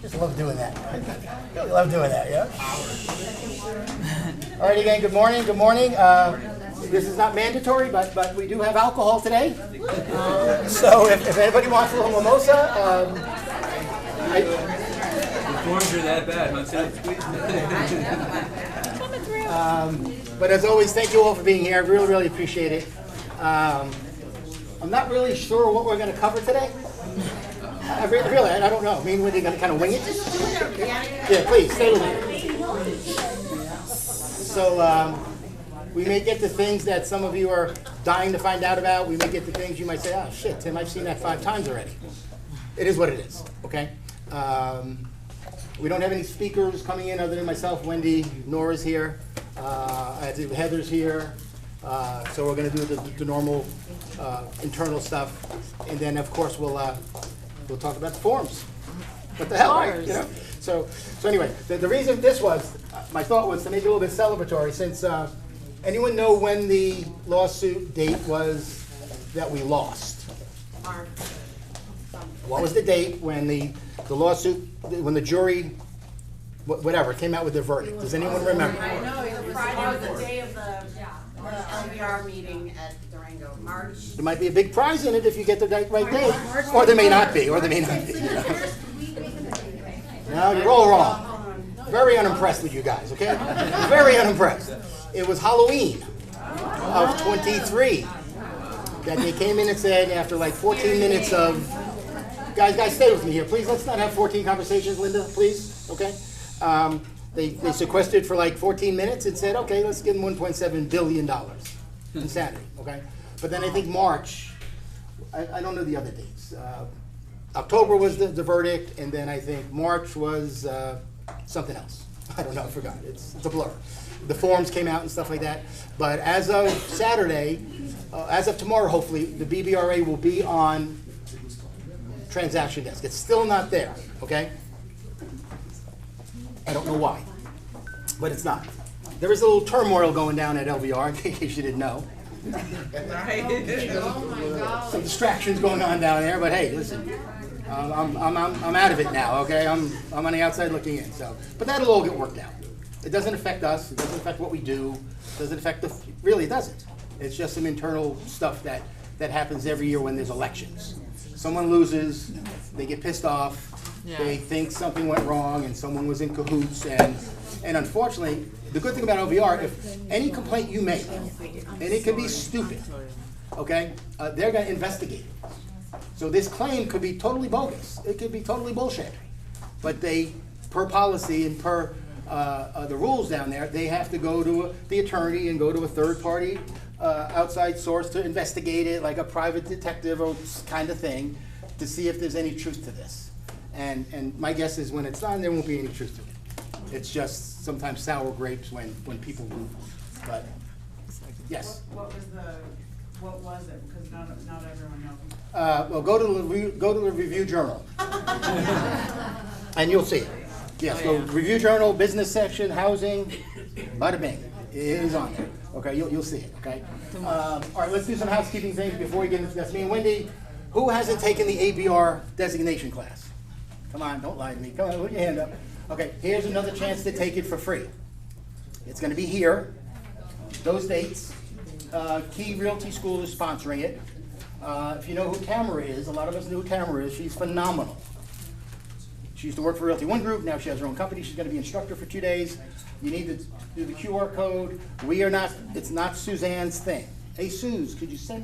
Just love doing that. Really love doing that, yeah? All right, again, good morning, good morning. This is not mandatory, but we do have alcohol today. So if anybody wants a little mimosa, The forms are that bad, but as always, thank you all for being here. I really, really appreciate it. I'm not really sure what we're going to cover today. I don't know. I mean, we're going to kind of wing it. Yeah, please, stay with me. So we may get to things that some of you are dying to find out about. We may get to things you might say, oh, shit, Tim, I've seen that 5 times already. It is what it is, okay? We don't have any speakers coming in other than myself, Wendy, Nora's here, Heather's here. So we're going to do the normal internal stuff. And then, of course, we'll talk about the forms. What the hell, right? You know? So anyway, the reason this was, my thought was to make it a little bit celebratory, since anyone know when the lawsuit date was that we lost? What was the date when the lawsuit, when the jury, whatever, came out with their verdict? Does anyone remember? I know, it was Friday was the day of the LBR meeting at Durango, March. There might be a big prize in it if you get the right date, or there may not be, or there may not be. No, you're all wrong. Very unimpressed with you guys, okay? Very unimpressed. It was Halloween of 23 that they came in and said after like 14 minutes of, guys, stay with me here, please. Let's not have 14 conversations, Linda, please, okay? They sequestered for like 14 minutes and said, okay, let's give them $1.7 billion. Insanity, okay? But then I think March, I don't know the other dates. October was the verdict, and then I think March was something else. I don't know, I forgot. It's a blur. The forms came out and stuff like that. But as of Saturday, as of tomorrow, hopefully, the BBRA will be on transaction desk. It's still not there, okay? I don't know why, but it's not. There is a little turmoil going down at LBR, in case you didn't know. Some distractions going on down there, but hey, listen, I'm out of it now, okay? I'm on the outside looking in, so. But that'll all get worked out. It doesn't affect us, it doesn't affect what we do, it doesn't affect really it doesn't. It's just some internal stuff that happens every year when there's elections. Someone loses, they get pissed off, they think something went wrong and someone was in cahoots, and unfortunately, the good thing about LBR, if any complaint you make, and it could be stupid, okay, they're going to investigate it. So this claim could be totally bogus. It could be totally bullshit. But they, per policy and per the rules down there, they have to go to the attorney and go to a third-party outside source to investigate it, like a private detective or kind of thing, to see if there's any truth to this. And my guess is when it's done, there won't be any truth to it. It's just sometimes sour grapes when people move. But yes. What was it? Because not everyone knows. Well, go to the Review Journal, and you'll see it. Yes, go Review Journal, business section, housing, bada bing. It is on there. Okay, you'll see it. Okay. All right, let's do some housekeeping things before we get into this. Me and Wendy, who hasn't taken the ABR designation class? Come on, don't lie to me. Come on, put your hand up. Okay, here's another chance to take it for free. It's going to be here. Those dates. Key Realty School is sponsoring it. If you know who Tamara is, a lot of us know who Tamara is. She's phenomenal. She used to work for Realty One Group. Now she has her own company. She's going to be instructor for 2 days. You need to do the QR code. It's not Suzanne's thing. Hey, Suze, could you sign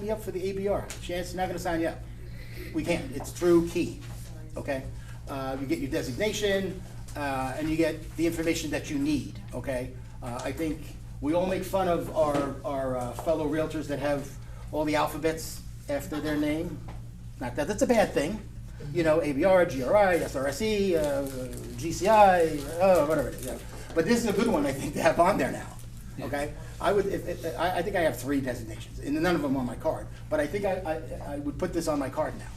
me up for the ABR? Chance, not going to sign you up. We can't. It's through Key. Okay? You get your designation, and you get the information that you need. Okay? I think we all make fun of our fellow realtors that have all the alphabets after their name. Not that that's a bad thing. You know, ABR, GRI, SRSE, GCI, whatever it is. Yeah. But this is a good one, I think, to have on there now. Okay? I think I have 3 designations, and none of them on my card. But I think I would put this on my card now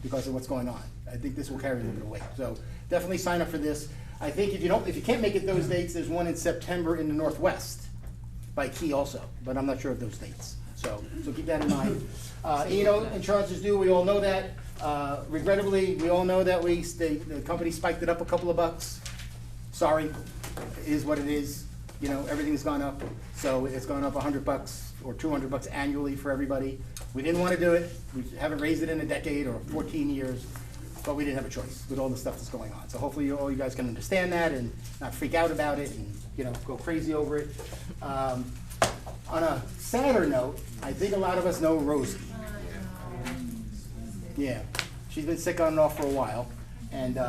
because of what's going on. I think this will carry a little bit of weight. So definitely sign up for this. I think if you can't make it those dates, there's one in September in the Northwest by Key also, but I'm not sure of those dates. So keep that in mind. Insurance is due, we all know that. Regrettably, we all know that the company spiked it up a couple of bucks. Sorry, it is what it is. Everything's gone up. So it's gone up $100 or $200 annually for everybody. We didn't want to do it. We haven't raised it in a decade or 14 years, but we didn't have a choice with all the stuff that's going on. So hopefully all you guys can understand that and not freak out about it and, go crazy over it. On a sadder note, I think a lot of us know Rosie. Yeah, she's been sick on and off for a while, and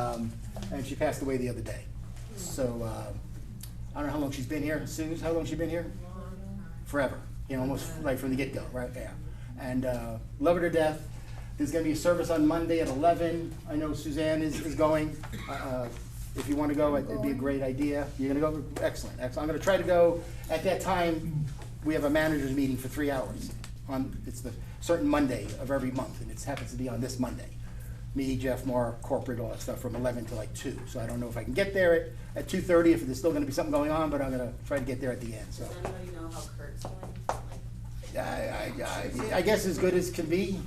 she passed away the other day. So I don't know how long she's been here. Suze, how long she been here? Forever. Almost like from the get-go, right? Yeah. And love her to death. There's going to be a service on Monday at 11. I know Suzanne is going. If you want to go, it'd be a great idea. You're going to go? Excellent. I'm going to try to go. At that time, we have a manager's meeting for 3 hours. It's the certain Monday of every month, and it happens to be on this Monday. Me, Jeff, Mark, corporate, all that stuff from 11 to like 2. So I don't know if I can get there at 2:30, if there's still going to be something going on, but I'm going to try to get there at the end. So. Does anybody know how Kurt's going? I guess as good as can be.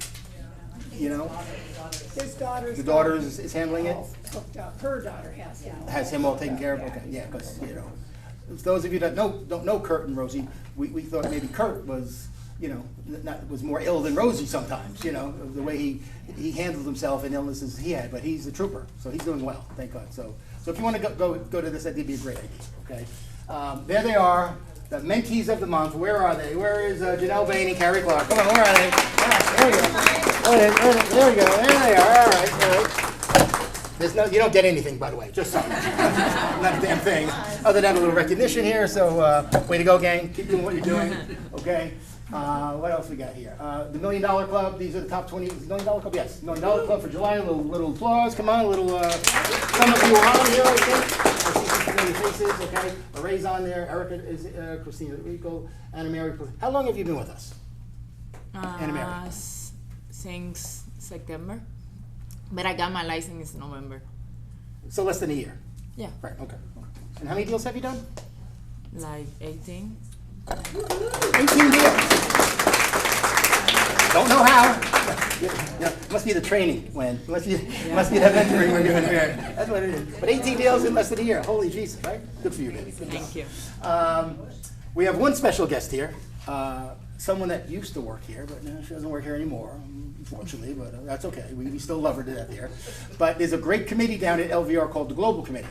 His daughter's. The daughter is handling it. Her daughter has him. Has him all taken care of? Okay, yeah, because, those of you that don't know Kurt and Rosie, we thought maybe Kurt was, was more ill than Rosie sometimes, the way he handled himself and illnesses he had, but he's a trooper, so he's doing well, thank God. So if you want to go to this, that'd be a great idea, okay? There they are, the mentees of the month. Where are they? Where is Janelle Bain and Carrie Clark? Come on, where are they? There we go. There we go, there they are, all right. You don't get anything, by the way, just something. Not a damn thing, other than a little recognition here, so way to go, gang. Keep doing what you're doing, okay? What else we got here? The $1 Million Club, these are the top 20, $1 Million Club, yes. $1 Million Club for July, a little applause, come on, a little, some of you are on here, I think. I see some familiar faces, okay? Ray's on there, Erica is, Christina Rico, Anna Mary. How long have you been with us? Anna Mary? Since September. But I got my license in November. So less than a year? Yeah. Right, okay. And how many deals have you done? Like 18. 18 deals. Don't know how. Must be the training, Gwen. Must be that mentoring we're doing here. That's what it is. But 18 deals in less than a year. Holy Jesus, right? Good for you, baby. Thank you. We have one special guest here. Someone that used to work here, but no, she doesn't work here anymore, unfortunately, but that's okay. We still love her to death here. But there's a great committee down at LVR called the Global Committee.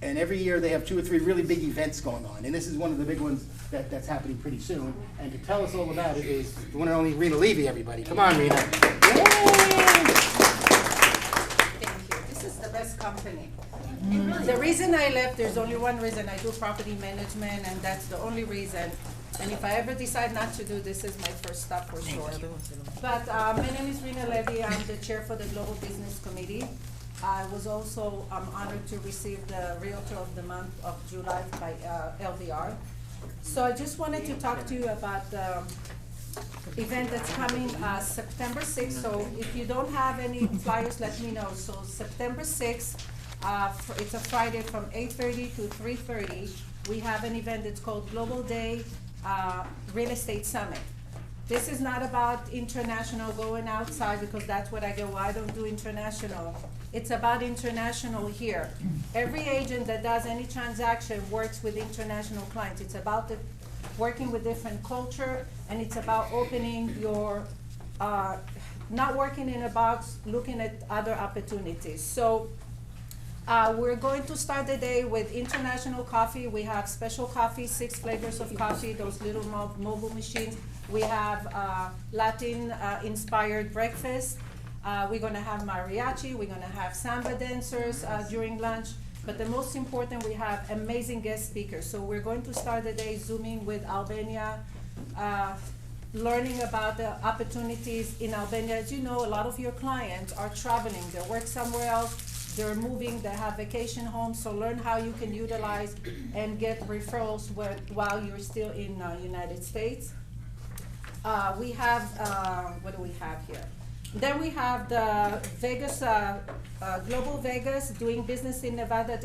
And every year they have 2 or 3 really big events going on. And this is one of the big ones that's happening pretty soon. And to tell us all about it is the one and only Rena Levy, everybody. Come on, Rena. Thank you. This is the best company. The reason I left, there's only one reason. I do property management, and that's the only reason. And if I ever decide not to do this, is my first stop for sure. But my name is Rena Levy. I'm the chair for the Global Business Committee. I was also honored to receive the Realtor of the Month of July by LVR. So I just wanted to talk to you about the event that's coming September 6th. So if you don't have any flyers, let me know. So September 6th, it's a Friday from 8:30 to 3:30. We have an event that's called Global Day Real Estate Summit. This is not about international going outside, because that's what I go, well, I don't do international. It's about international here. Every agent that does any transaction works with international clients. It's about working with different culture, and it's about opening your, not working in a box, looking at other opportunities. So we're going to start the day with international coffee. We have special coffee, 6 flavors of coffee, those little mobile machines. We have Latin inspired breakfast. We're gonna have mariachi, we're gonna have samba dancers during lunch. But the most important, we have amazing guest speakers. So we're going to start the day Zooming with Albania, learning about the opportunities in Albania. As you know, a lot of your clients are traveling, they work somewhere else, they're moving, they have vacation homes, so learn how you can utilize and get referrals while you're still in United States. We have, what do we have here? Then we have the Vegas, Global Vegas, doing business in Nevada.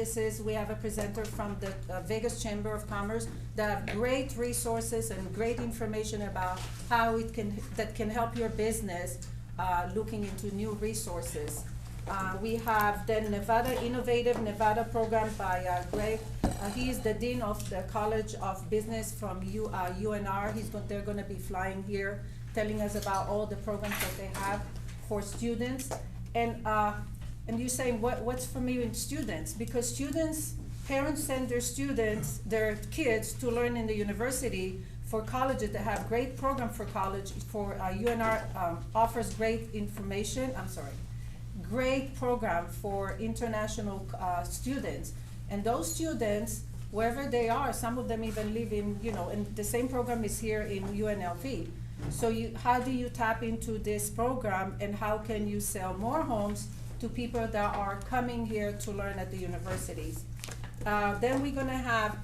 We have a presenter from the Vegas Chamber of Commerce. They have great resources and great information about how that can help your business, looking into new resources. We have the Innovative Nevada program by Greg. He is the Dean of the College of Business from UNR. They're gonna be flying here, telling us about all the programs that they have for students. And you're saying, what's for me in students? Because parents send their kids to learn in the university for colleges that have great program for college. UNR offers great great program for international students. And those students, wherever they are, some of them even live and the same program is here in UNLV. So how do you tap into this program, and how can you sell more homes to people that are coming here to learn at the universities? Then we're gonna have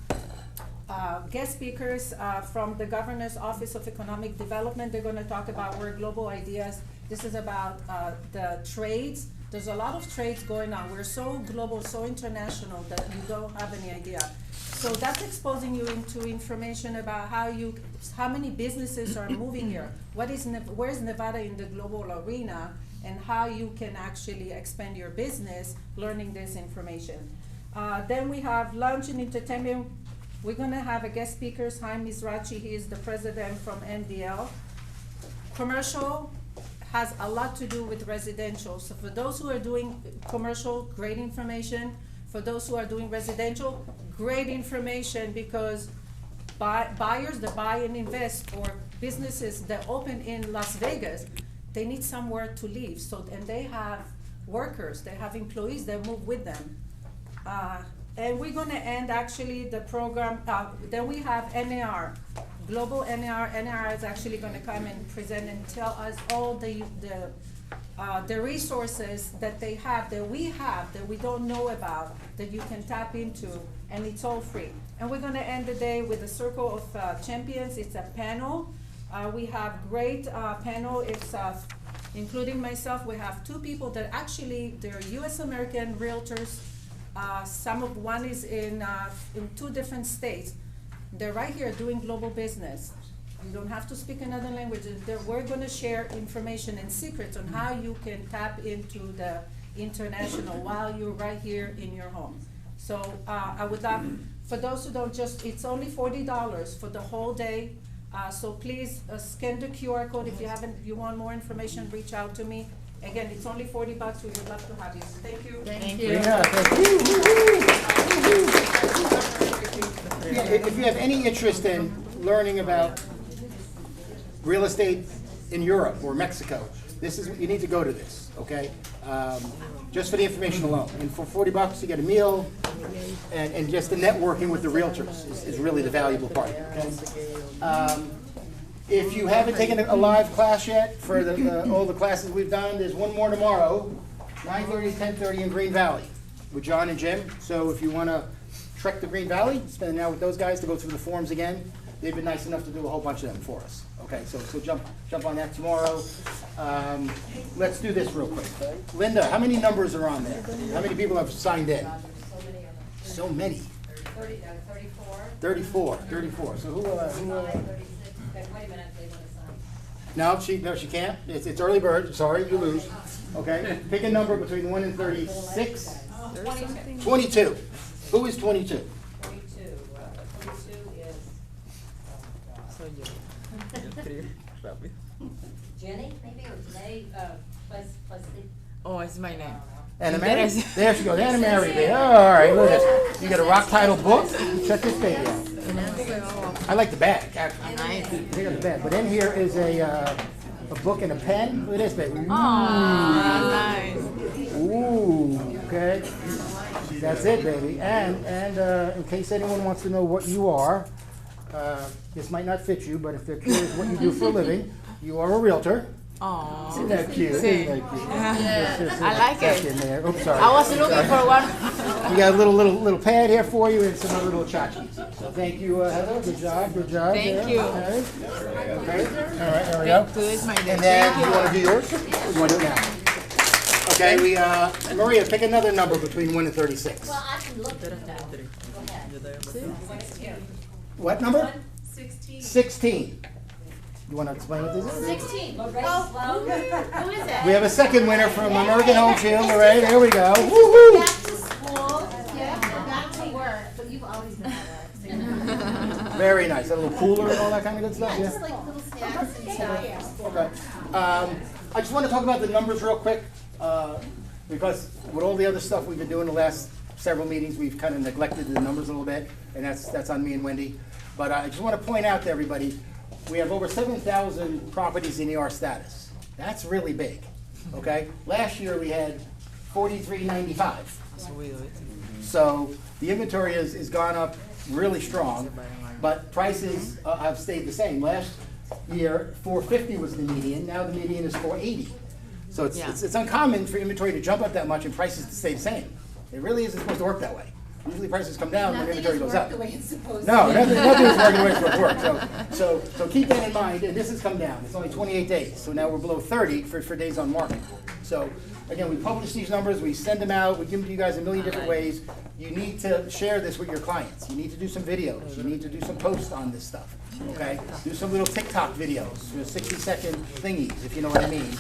guest speakers from the Governor's Office of Economic Development. They're gonna talk about We're Global Ideas. This is about the trades. There's a lot of trades going on. We're so global, so international that you don't have any idea. So that's exposing you into information about how many businesses are moving here. Where's Nevada in the global arena, and how you can actually expand your business learning this information. Then we have lunch and entertainment. We're gonna have a guest speaker, Chaim Mizrachi. He is the president from NDL. Commercial has a lot to do with residential. So for those who are doing commercial, great information. For those who are doing residential, great information, because buyers that buy and invest, or businesses that open in Las Vegas, they need somewhere to live. And they have workers, they have employees that move with them. And we're gonna end actually the program, then we have NAR, Global NAR. NAR is actually gonna come and present and tell us all the resources that they have, that we don't know about, that you can tap into, and it's all free. And we're gonna end the day with a Circle of Champions. It's a panel. We have great panel. It's including myself. We have two people that actually, they're US American realtors. One is in 2 different states. They're right here doing global business. You don't have to speak another language. We're gonna share information and secrets on how you can tap into the international while you're right here in your home. So I would love, for those who don't it's only $40 for the whole day. So please scan the QR code. If you want more information, reach out to me. Again, it's only $40. We would love to have you. Thank you. Thank you. Yeah, thank you. Yeah, if you have any interest in learning about real estate in Europe or Mexico, you need to go to this, okay? Just for the information alone. And for $40, you get a meal, and just the networking with the realtors is really the valuable part, okay? If you haven't taken a live class yet for all the classes we've done, there's one more tomorrow, 9:30 to 10:30 in Green Valley with John and Jim. So if you want to trek to Green Valley, spend an hour with those guys to go through the forms again. They've been nice enough to do a whole bunch of them for us. Okay, so jump on that tomorrow. Let's do this real quick. Linda, how many numbers are on there? How many people have signed in? So many. 34. So who? Wait a minute, they want to sign. No, she can't. It's early bird. Sorry, you lose. Okay, pick a number between 1 and 36. 22. Who is 22? 22 is, Jenny, maybe, or Janae, Plastic. Oh, it's my name. Anna Mary? There she goes, Anna Mary. There. All right, look at this. You got a rock title book. Check this baby out. I like the bag. Nice. They got the bag. But in here is a book and a pen. Look at this baby. Aw, nice. Ooh, okay. That's it, baby. And in case anyone wants to know what you are, this might not fit you, but if they're curious what you do for a living, you are a realtor. Oh. Isn't that cute? Sí. Isn't that cute? Yeah. I like Back it. in there. Oops, sorry. I was looking for one. We got a little pad here for you and some other little tchotchkes. So thank you, Heather. Good job. Thank there. you. Okay. Okay. All right, there we go. Do it, my dear. And then, Thank you want to do yours? Or you want to do it now? Okay, Maria, pick another number between 1 and 36. Well, I can look at that. Go ahead. What number? 16. 16. You want to explain what this is? 16. Who is it? We have a second winner from American Home Shield. All right, there we go. Woo-hoo! Back to school. Yeah, back to work. But you've always been at work. Very nice. A little cooler and all that kind of good stuff. Just like little snacks and stuff. Okay. I just want to talk about the numbers real quick, because with all the other stuff we've been doing the last several meetings, we've kind of neglected the numbers a little bit, and that's on me and Wendy. But I just want to point out to everybody, we have over 7,000 properties in ER status. That's really big, okay? Last year, we had 4,395. So the inventory is gone up really strong, but prices have stayed the same. Last year, 450 was the median, now the median is 480. So it's uncommon for inventory to jump up that much and prices to stay the same. It really isn't supposed to work that way. Usually prices come down when inventory goes up. Nothing is worked the way it's supposed to. No, nothing is working the way it's supposed to work. So keep that in mind, and this has come down. It's only 28 days, so now we're below 30 for days on market. So again, we publish these numbers, we send them out, we give them to you guys a million different ways. You need to share this with your clients. You need to do some videos. You need to do some posts on this stuff, okay? Do some little TikTok videos, 60-second thingies, if you know what I mean.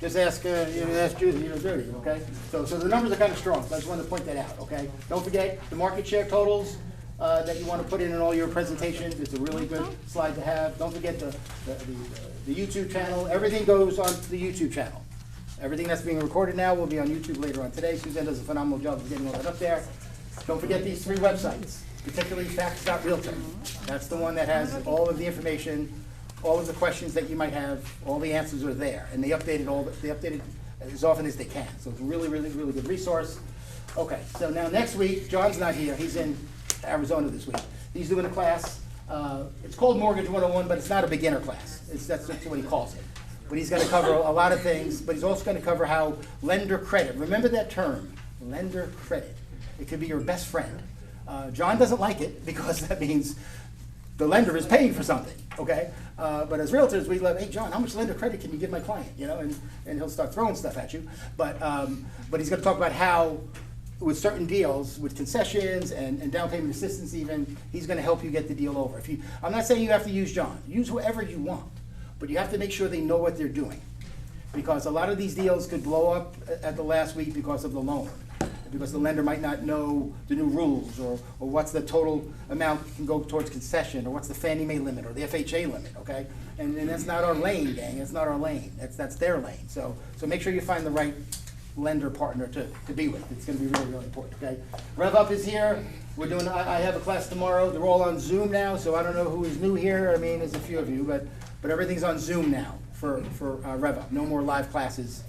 Just ask Judy, Dirty, okay? So the numbers are kind of strong, so I just wanted to point that out, okay? Don't forget the market share totals that you want to put in all your presentations. It's a really good slide to have. Don't forget the YouTube channel. Everything goes on the YouTube channel. Everything that's being recorded now will be on YouTube later on today. Suzanne does a phenomenal job of getting all that up there. Don't forget these 3 websites, particularly facts.realtor. That's the one that has all of the information, all of the questions that you might have, all the answers are there. And they update it as often as they can. So it's a really, really, really good resource. Okay, so now next week, John's not here. He's in Arizona this week. He's doing a class. It's called Mortgage 101, but it's not a beginner class. That's what he calls it. But he's going to cover a lot of things, but he's also going to cover how lender credit, remember that term, lender credit. It could be your best friend. John doesn't like it because that means the lender is paying for something, okay? But as realtors, we love, hey, John, how much lender credit can you give my client? You know, and he'll start throwing stuff at you. But he's going to talk about how, with certain deals, with concessions and down payment assistance even, he's going to help you get the deal over. I'm not saying you have to use John. Use whoever you want. But you have to make sure they know what they're doing. Because a lot of these deals could blow up at the last week because of the loan. Because the lender might not know the new rules, or what's the total amount can go towards concession, or what's the Fannie Mae limit, or the FHA limit, okay? And that's not our lane, gang, that's not our lane, that's their lane. So make sure you find the right lender partner to be with. It's gonna be really, really important, okay? RevUp is here. I have a class tomorrow. They're all on Zoom now, so I don't know who is new here. I mean, there's a few of you, but everything's on Zoom now for RevUp. No more live classes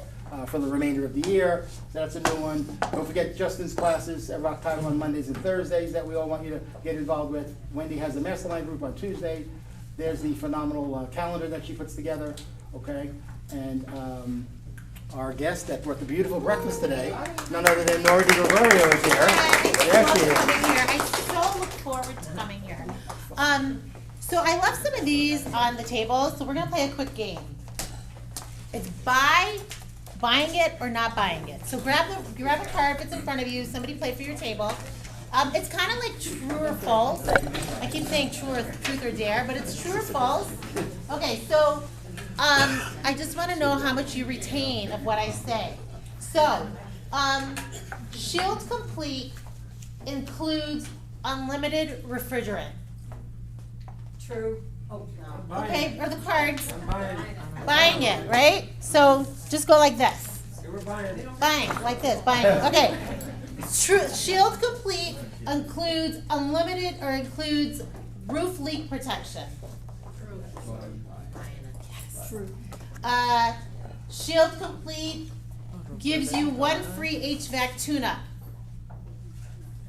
for the remainder of the year. So that's a new one. Don't forget Justin's classes at Rock Title on Mondays and Thursdays that we all want you to get involved with. Wendy has the mastermind group on Tuesday. There's the phenomenal calendar that she puts together, okay? And our guest that brought the beautiful breakfast today, none other than Nora DiGregorio is here. There she is. I so look forward to coming here. So I left some of these on the table, so we're gonna play a quick game. It's buying it or not buying it. So grab a card if it's in front of you, somebody play for your table. It's kind of like true or false. I keep saying truth or dare, but it's true or false. Okay, so I just want to know how much you retain of what I say. So, Shield Complete includes unlimited refrigerant. True. Oh, no. Okay, or the cards. Buying it, right? So just go like this. Buying, like this, buying. Okay. Shield Complete includes unlimited or includes roof leak protection. Yes. Shield Complete gives you 1 free HVAC tune-up.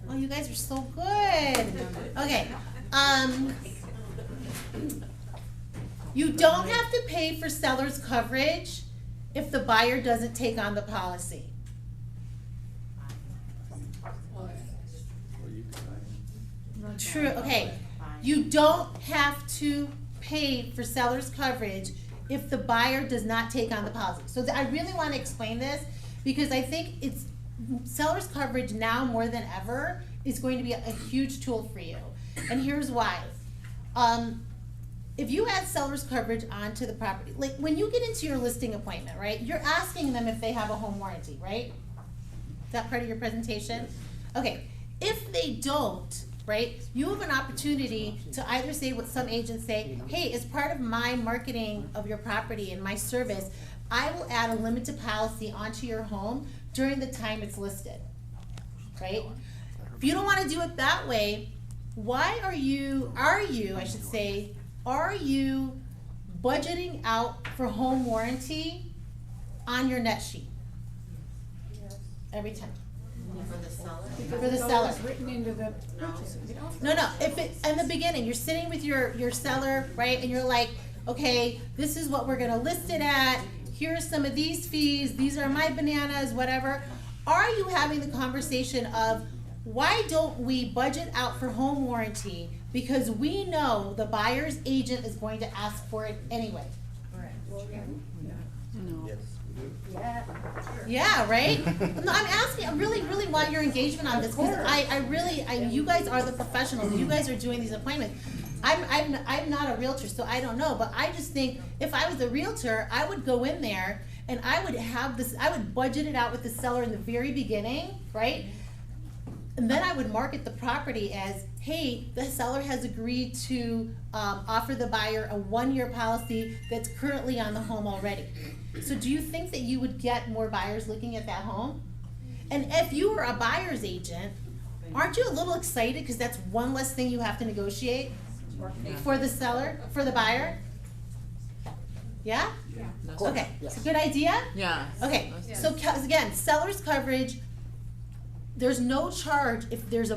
Oh, you guys are so good. Okay. You don't have to pay for seller's coverage if the buyer doesn't take on the policy. True, okay. You don't have to pay for seller's coverage if the buyer does not take on the policy. So I really wanna explain this, because I think it's, seller's coverage now more than ever is going to be a huge tool for you. And here's why. If you add seller's coverage onto the property, like when you get into your listing appointment, right, you're asking them if they have a home warranty, right? Is that part of your presentation? Okay, if they don't, right, you have an opportunity to either say what some agents say, hey, as part of my marketing of your property and my service, I will add a limited policy onto your home during the time it's listed, right? If you don't wanna do it that way, why are you budgeting out for home warranty on your net sheet? Every time. Because For the it's seller. always written into the purchase. No, if it, in the beginning, you're sitting with your seller, right, and you're like, okay, this is what we're gonna list it at, here are some of these fees, these are my bananas, whatever. Are you having the conversation of, why don't we budget out for home warranty? Because we know the buyer's agent is going to ask for it anyway. Yeah, right? No, I'm asking, I really want your engagement on this, because you guys are the professionals, you guys are doing these appointments. I'm not a realtor, so I don't know, but I just think, if I was a realtor, I would go in there and I would have this, I would budget it out with the seller in the very beginning, right? And then I would market the property as, hey, the seller has agreed to offer the buyer a 1-year policy that's currently on the home already. So do you think that you would get more buyers looking at that home? And if you were a buyer's agent, aren't you a little excited because that's one less thing you have to negotiate for the seller, for the buyer? Yeah? Okay, it's a good idea? Yeah. Okay, so again, seller's coverage, there's no charge if there's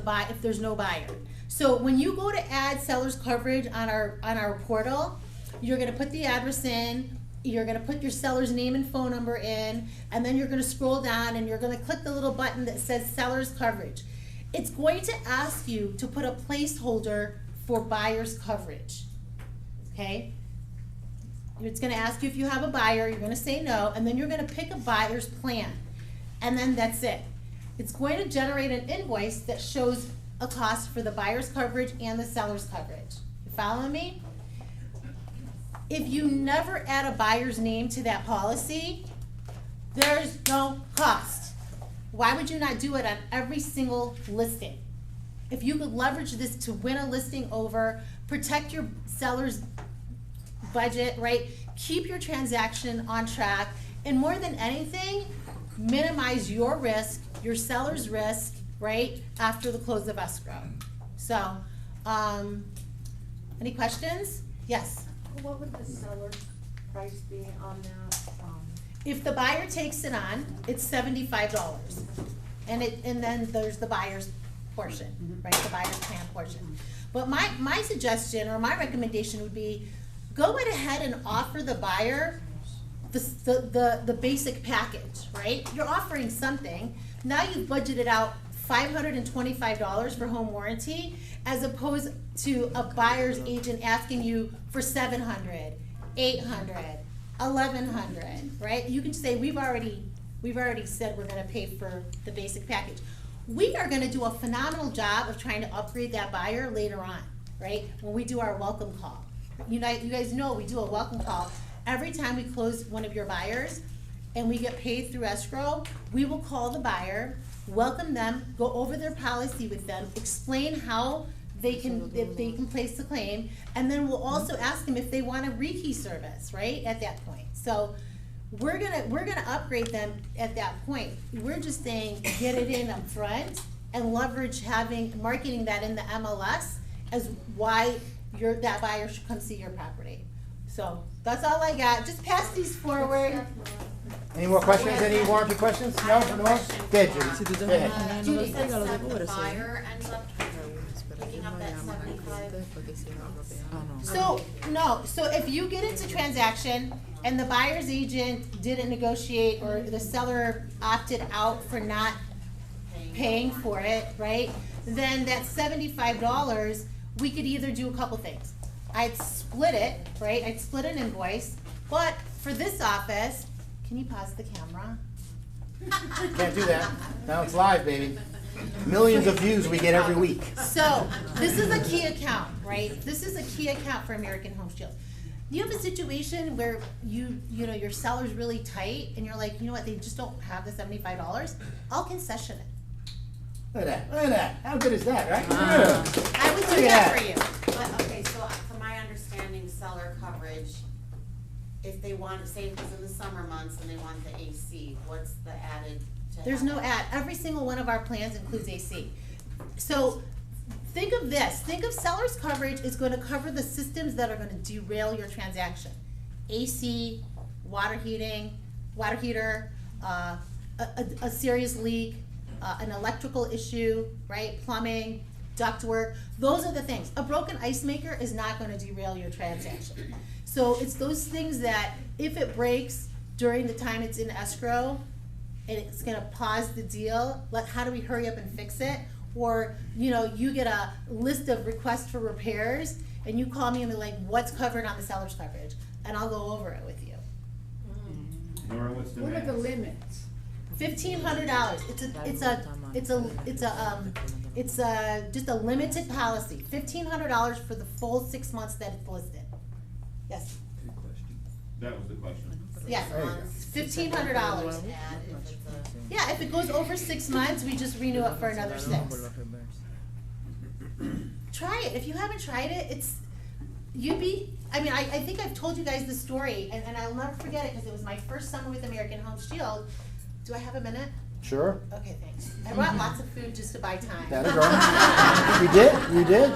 no buyer. So when you go to add seller's coverage on our portal, you're gonna put the address in, you're gonna put your seller's name and phone number in, and then you're gonna scroll down and you're gonna click the little button that says seller's coverage. It's going to ask you to put a placeholder for buyer's coverage, okay? It's gonna ask you if you have a buyer, you're gonna say no, and then you're gonna pick a buyer's plan, and then that's it. It's going to generate an invoice that shows a cost for the buyer's coverage and the seller's coverage. You following me? If you never add a buyer's name to that policy, there's no cost. Why would you not do it on every single listing? If you could leverage this to win a listing over, protect your seller's budget, right? Keep your transaction on track, and more than anything, minimize your risk, your seller's risk, right, after the close of escrow. So, any questions? Yes? What would the seller's price be on that? If the buyer takes it on, it's $75. And then there's the buyer's portion, right, the buyer's plan portion. But my suggestion or my recommendation would be, go right ahead and offer the buyer the basic package, right? You're offering something. Now you've budgeted out $525 for home warranty, as opposed to a buyer's agent asking you for $700, $800, $1,100, right? You can say, we've already said we're gonna pay for the basic package. We are gonna do a phenomenal job of trying to upgrade that buyer later on, right? When we do our welcome call. You guys know we do a welcome call every time we close one of your buyers and we get paid through escrow. We will call the buyer, welcome them, go over their policy with them, explain how if they can place the claim, and then we'll also ask them if they want a rekey service, right, at that point. So we're gonna upgrade them at that point. We're just saying, get it in up front and leverage marketing that in the MLS as why that buyer should come see your property. So that's all I got. Just pass these forward. Any more questions? Any warranty questions? No, no more? Good, Judy. Go ahead. Judy said the buyer ends up picking up that 75. So No, so if you get into transaction and the buyer's agent didn't negotiate or the seller opted out for not paying for it, right? Then that $75, we could either do a couple things. I'd split it, right? I'd split an invoice, but for this office, can you pause the camera? Can't do that. Now it's live, baby. Millions of views we get every week. So, this is a key account, right? This is a key account for American Home Shield. You have a situation where you know, your seller's really tight and you're like, you know what, they just don't have the $75, I'll concession it. Look at that, look at that. How good is that, right? I would do Look that at for you. But, okay, so from my understanding, seller coverage, if they want, say it was in the summer months and they want the AC, what's the added to There's have no that? ad. Every single one of our plans includes AC. So think of this. Think of seller's coverage is going to cover the systems that are going to derail your transaction. AC, water heating, water heater, a serious leak, an electrical issue, right? Plumbing, ductwork. Those are the things. A broken ice maker is not going to derail your transaction. So it's those things that if it breaks during the time it's in escrow, and it's gonna pause the deal, how do we hurry up and fix it? Or, you know, you get a list of requests for repairs, and you call me and be like, what's covered on the seller's coverage? And I'll go over it with you. Nora, what's the What are the max? limits? $1,500, it's just a limited policy, $1,500 for the full 6 months that it's listed. Yes, That was the question. yes, There you go. $1,500. Add if it's a- Yeah, if it goes over 6 months, we just renew it for another 6. Try it. If you haven't tried it, I think I've told you guys this story, and I'll never forget it because it was my first summer with American Home Shield. Do I have a minute? Sure. Okay, thanks. I brought lots of food just to buy time. That is right. You did.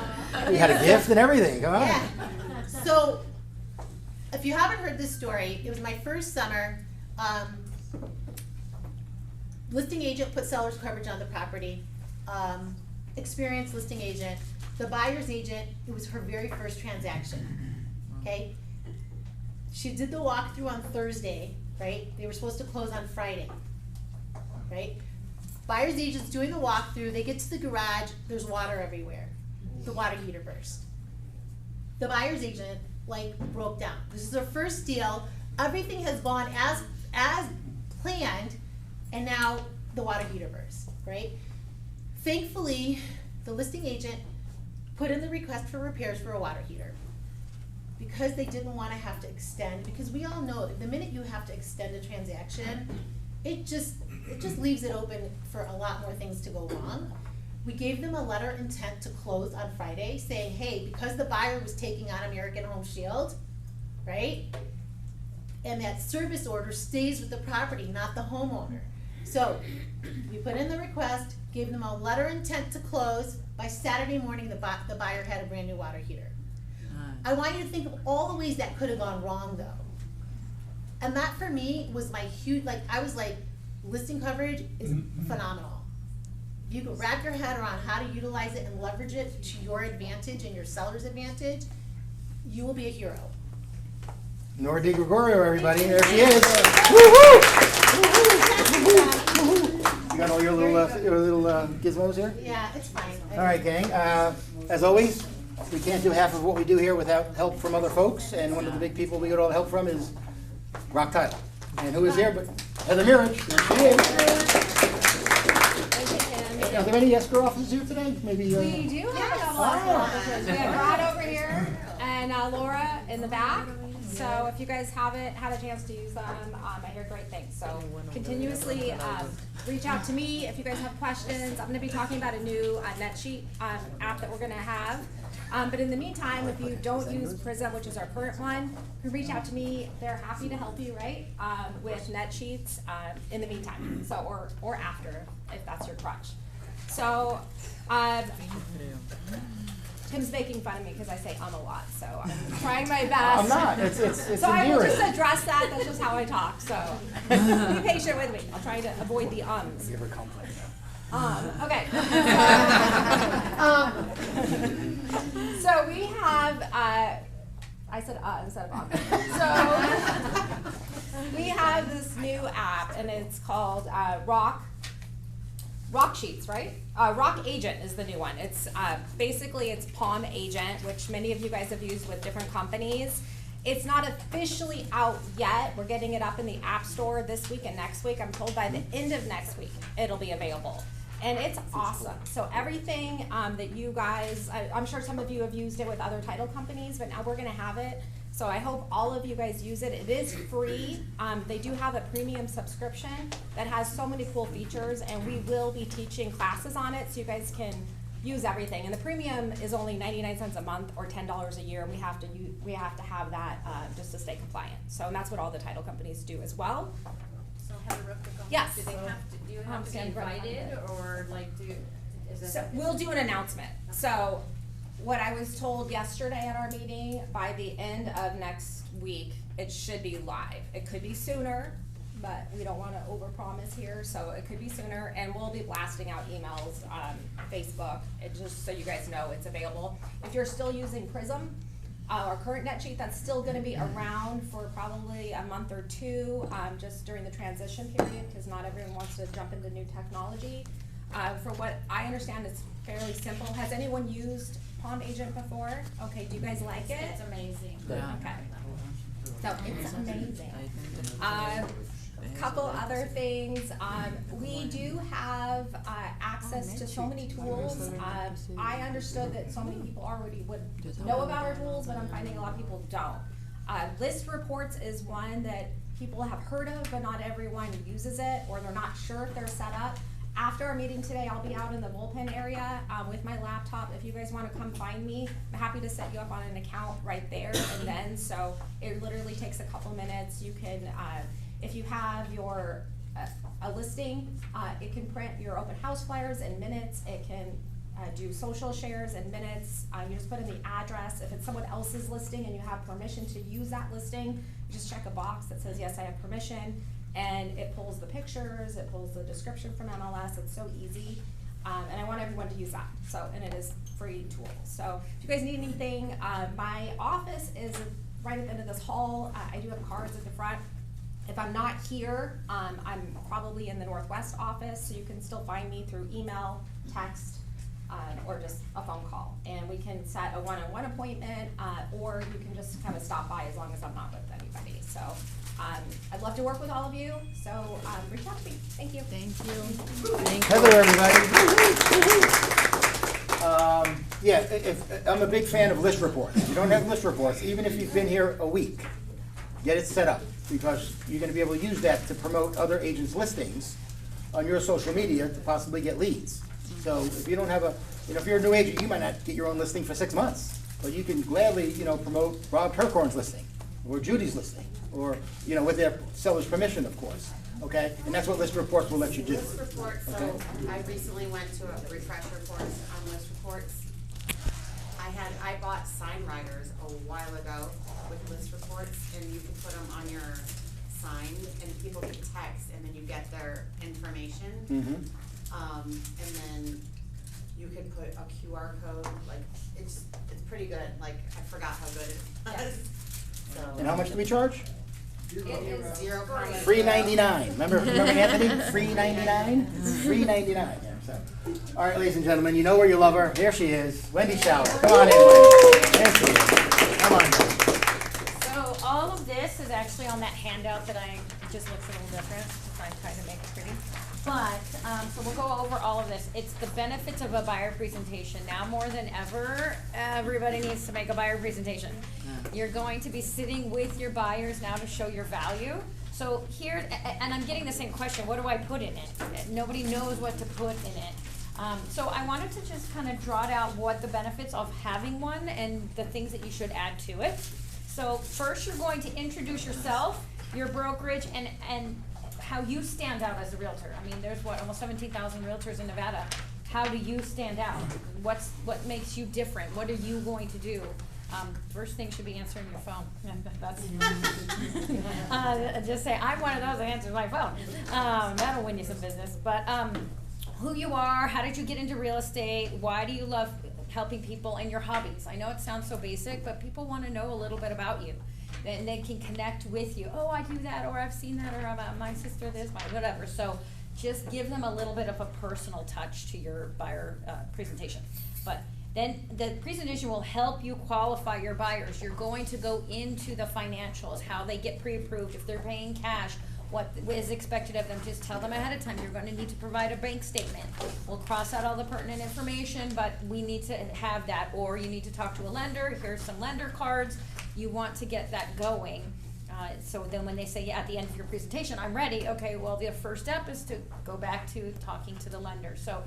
We had a gift and everything, come on. Yeah. So, if you haven't heard this story, it was my first summer. Listing agent put seller's coverage on the property. Experienced listing agent. The buyer's agent, it was her very first transaction. Okay? She did the walkthrough on Thursday, right? They were supposed to close on Friday, right? Buyer's agent's doing the walkthrough. They get to the garage. There's water everywhere. The water heater burst. The buyer's agent broke down. This is her first deal. Everything has gone as planned, and now the water heater burst, right? Thankfully, the listing agent put in the request for repairs for a water heater because they didn't want to have to extend, because we all know the minute you have to extend a transaction, it just leaves it open for a lot more things to go wrong. We gave them a letter of intent to close on Friday saying, hey, because the buyer was taking on American Home Shield, right? And that service order stays with the property, not the homeowner. So we put in the request, gave them a letter of intent to close. By Saturday morning, the buyer had a brand new water heater. I want you to think of all the ways that could have gone wrong though. And that for me was my huge, I was like, listing coverage is phenomenal. You can wrap your head around how to utilize it and leverage it to your advantage and your seller's advantage, you will be a hero. Nora DiGregorio, everybody, there she is. Woo-hoo! You got all your little gizmos here? Yeah, it's fine. All right, gang. As always, we can't do half of what we do here without help from other folks, and one of the big people we get all the help from is Rock Tile. And who is here but Heather Mirich? There she is. Are there any escrow officers here today? Maybe. We do have a couple of officers. We have Rod over here and Laura in the back. So if you guys haven't had a chance to use them, I hear great things. So continuously reach out to me if you guys have questions. I'm going to be talking about a new NetSheet app that we're going to have. But in the meantime, if you don't use Prism, which is our current one, you can reach out to me. They're happy to help you, right, with NetSheets in the meantime, so or after, if that's your crutch. So Tim's making fun of me because I say a lot, so I'm trying my best. I'm not. It's So I will endearing. just address that. That's just how I talk. So be patient with me. I'll try to avoid the ums. Give her complex. Okay. So we have, I said instead of So we have this new app, and it's called Rock Sheets, right? Rock Agent is the new one. It's basically it's Palm Agent, which many of you guys have used with different companies. It's not officially out yet. We're getting it up in the App Store this week and next week. I'm told by the end of next week it'll be available. And it's awesome. So everything that you guys, I'm sure some of you have used it with other title companies, but now we're gonna have it. So I hope all of you guys use it. It is free. They do have a premium subscription that has so many cool features, and we will be teaching classes on it so you guys can use everything. And the premium is only 99 cents a month or $10 a year. We have to have that just to stay compliant. So and that's what all the title companies do as well. So Heather, Yes. do you have to be invited, or like is it? So we'll do an announcement. So what I was told yesterday at our meeting, by the end of next week, it should be live. It could be sooner, but we don't wanna overpromise here, so it could be sooner, and we'll be blasting out emails on Facebook, just so you guys know it's available. If you're still using Prism, our current net sheet, that's still gonna be around for probably a month or two, just during the transition period, because not everyone wants to jump into new technology. For what I understand, it's fairly simple. Has anyone used Palm Agent before? Okay, do you guys like it? It's amazing. Okay. So it's amazing. Couple other things, we do have access to so many tools. I understood that so many people already would know about our tools, but I'm finding a lot of people don't. List reports is one that people have heard of, but not everyone uses it, or they're not sure if they're set up. After our meeting today, I'll be out in the bullpen area with my laptop. If you guys want to come find me, I'm happy to set you up on an account right there and then. So it literally takes a couple minutes. You can, if you have your a listing, it can print your open house flyers in minutes. It can do social shares in minutes. You just put in the address. If it's someone else's listing and you have permission to use that listing, you just check a box that says, yes, I have permission. And it pulls the pictures, it pulls the description from MLS. It's so easy. And I want everyone to use that. So, and it is free tool. So if you guys need anything, my office is right at the end of this hall. I do have cards at the front. If I'm not here, I'm probably in the Northwest office, so you can still find me through email, text, or just a phone call. And we can set a one-on-one appointment, or you can just kind of stop by as long as I'm not with anybody. So I'd love to work with all of you, so reach out to me. Thank you. Thank you. Heather, everybody. Yeah, I'm a big fan of list reports. If you don't have list reports, even if you've been here a week, get it set up, because you're gonna be able to use that to promote other agents' listings on your social media to possibly get leads. So if you don't have if you're a new agent, you might not get your own listing for 6 months, but you can gladly, promote Rob Turkhorn's listing, or Judy's listing, or, with their seller's permission, of course, okay? And that's what list reports will let you do. List reports, so I recently went to a refresher course on list reports. I bought sign writers a while ago with list reports, and you can put them on your sign, and people can text, and then you get their information. Mm-hmm. And then you could put a QR code, like, it's pretty good, like, I forgot how good it was. So. And how much do we charge? It is zero comment. Free 99. Remember Anthony? Free 99? It's free 99. Yeah, so. All right, ladies and gentlemen, you know where you love her. Here she is, Wendy Schauer. Come on in, Wendy. There she is. Come on in. So all of this is actually on that handout that it just looks a little different, if I try to make it pretty. But, so we'll go over all of this. It's the benefits of a buyer presentation. Now more than ever, everybody needs to make a buyer presentation. You're going to be sitting with your buyers now to show your value. So here, and I'm getting the same question, what do I put in it? Nobody knows what to put in it. So I wanted to just kind of draw out what the benefits of having one and the things that you should add to it. So first you're going to introduce yourself, your brokerage, and how you stand out as a realtor. I mean, there's almost 17,000 realtors in Nevada. How do you stand out? What makes you different? What are you going to do? First thing should be answering your phone. That's just say, I'm one of those that answers my phone. That'll win you some business. But who you are, how did you get into real estate? Why do you love helping people in your hobbies. I know it sounds so basic, but people wanna know a little bit about you. And they can connect with you. Oh, I do that, or I've seen that, or my sister this, my whatever. So just give them a little bit of a personal touch to your buyer presentation. But then the presentation will help you qualify your buyers. You're going to go into the financials, how they get pre-approved, if they're paying cash, what is expected of them. Just tell them ahead of time, you're gonna need to provide a bank statement. We'll cross out all the pertinent information, but we need to have that, or you need to talk to a lender, here's some lender cards. You want to get that going. So then when they say, yeah, at the end of your presentation, I'm ready, okay, well, the first step is to go back to talking to the lender. So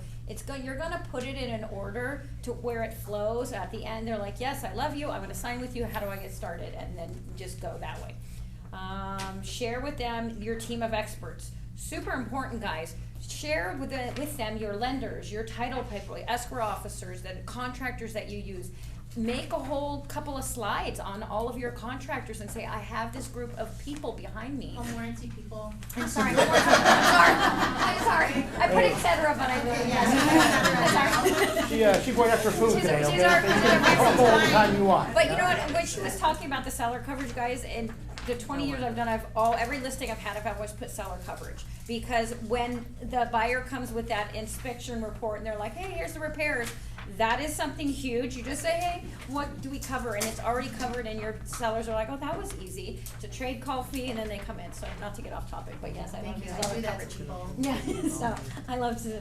you're gonna put it in an order to where it flows. At the end, they're like, yes, I love you, I'm gonna sign with you, how do I get started? And then just go that way. Share with them your team of experts. Super important, guys. Share with them your lenders, your title people, escrow officers, the contractors that you use. Make a whole couple of slides on all of your contractors and say, I have this group of people behind me. Home warranty people. I'm sorry. I'm sorry. I put et cetera, but I really, She's going after food She's today, our- okay? she's our- All the time you want. But you know what, when she was talking about the seller coverage, guys, in the 20 years I've done, every listing I've had, I've always put seller coverage. Because when the buyer comes with that inspection report and they're like, hey, here's the repairs, that is something huge. You just say, hey, what do we cover? And it's already covered, and your sellers are like, oh, that was easy. It's a trade call fee, and then they come in. So not to get off topic, but yes, I love Thank you, seller I do that coverage. to people. Yeah, so I love to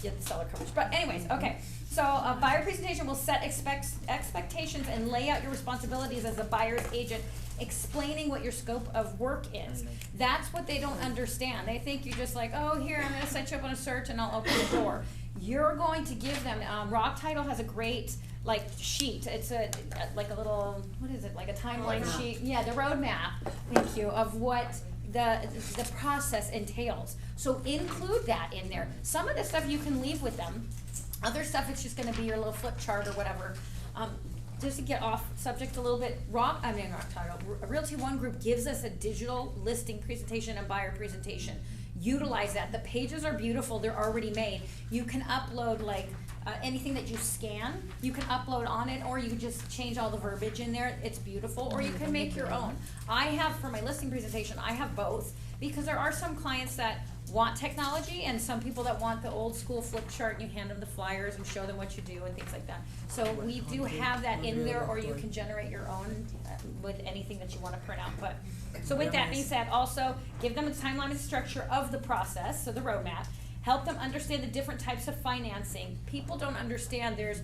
get the seller coverage. But anyways, okay. So a buyer presentation will set expectations and lay out your responsibilities as a buyer's agent, explaining what your scope of work is. That's what they don't understand. They think you're just like, oh, here, I'm gonna set you up on a search and I'll open the door. You're going to give them, Rock Title has a great sheet. It's like a little, what is it, like a timeline sheet? Yeah, the roadmap, thank you, of what the process entails. So include that in there. Some of the stuff you can leave with them. Other stuff, it's just gonna be your little flip chart or whatever. Just to get off subject a little bit, Rock Title, Realty One Group gives us a digital listing presentation and buyer presentation. Utilize that. The pages are beautiful, they're already made. You can upload anything that you scan, you can upload on it, or you can just change all the verbiage in there, it's beautiful, or you can make your own. I have, for my listing presentation, I have both, because there are some clients that want technology and some people that want the old school flip chart, and you hand them the flyers and show them what you do and things like that. So we do have that in there, or you can generate your own with anything that you want to print out. But so with that being said, also give them a timeline and structure of the process, so the roadmap. Help them understand the different types of financing. People don't understand there's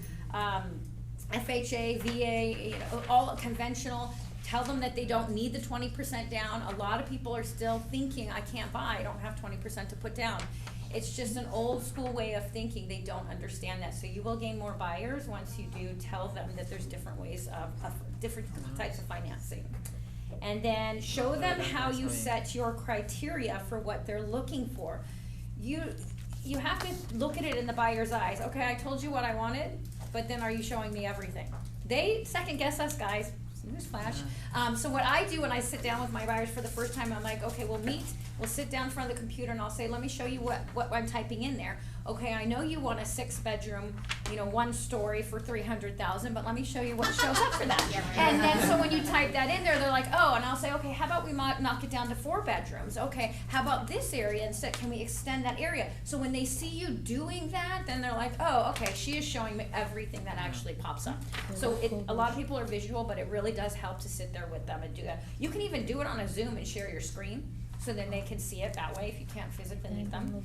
FHA, VA, all conventional. Tell them that they don't need the 20% down. A lot of people are still thinking, I can't buy, I don't have 20% to put down. It's just an old school way of thinking. They don't understand that. So you will gain more buyers once you do tell them that there's different ways of different types of financing. And then show them how you set your criteria for what they're looking for. You have to look at it in the buyer's eyes. Okay, I told you what I wanted, but then are you showing me everything? They second guess us, guys. Newsflash. So what I do when I sit down with my buyers for the first time, I'm like, okay, we'll sit down in front of the computer and I'll say, let me show you what I'm typing in there. Okay, I know you want a 6-bedroom, 1 story for $300,000, but let me show you what shows up for that. And then so when you type that in there, they're like, oh, and I'll say, okay, how about we knock it down to 4 bedrooms? Okay, how about this area instead? Can we extend that area? So when they see you doing that, then they're like, oh, okay, she is showing me everything that actually pops up. So a lot of people are visual, but it really does help to sit there with them and do that. You can even do it on a Zoom and share your screen, so then they can see it that way if you can't physically meet them.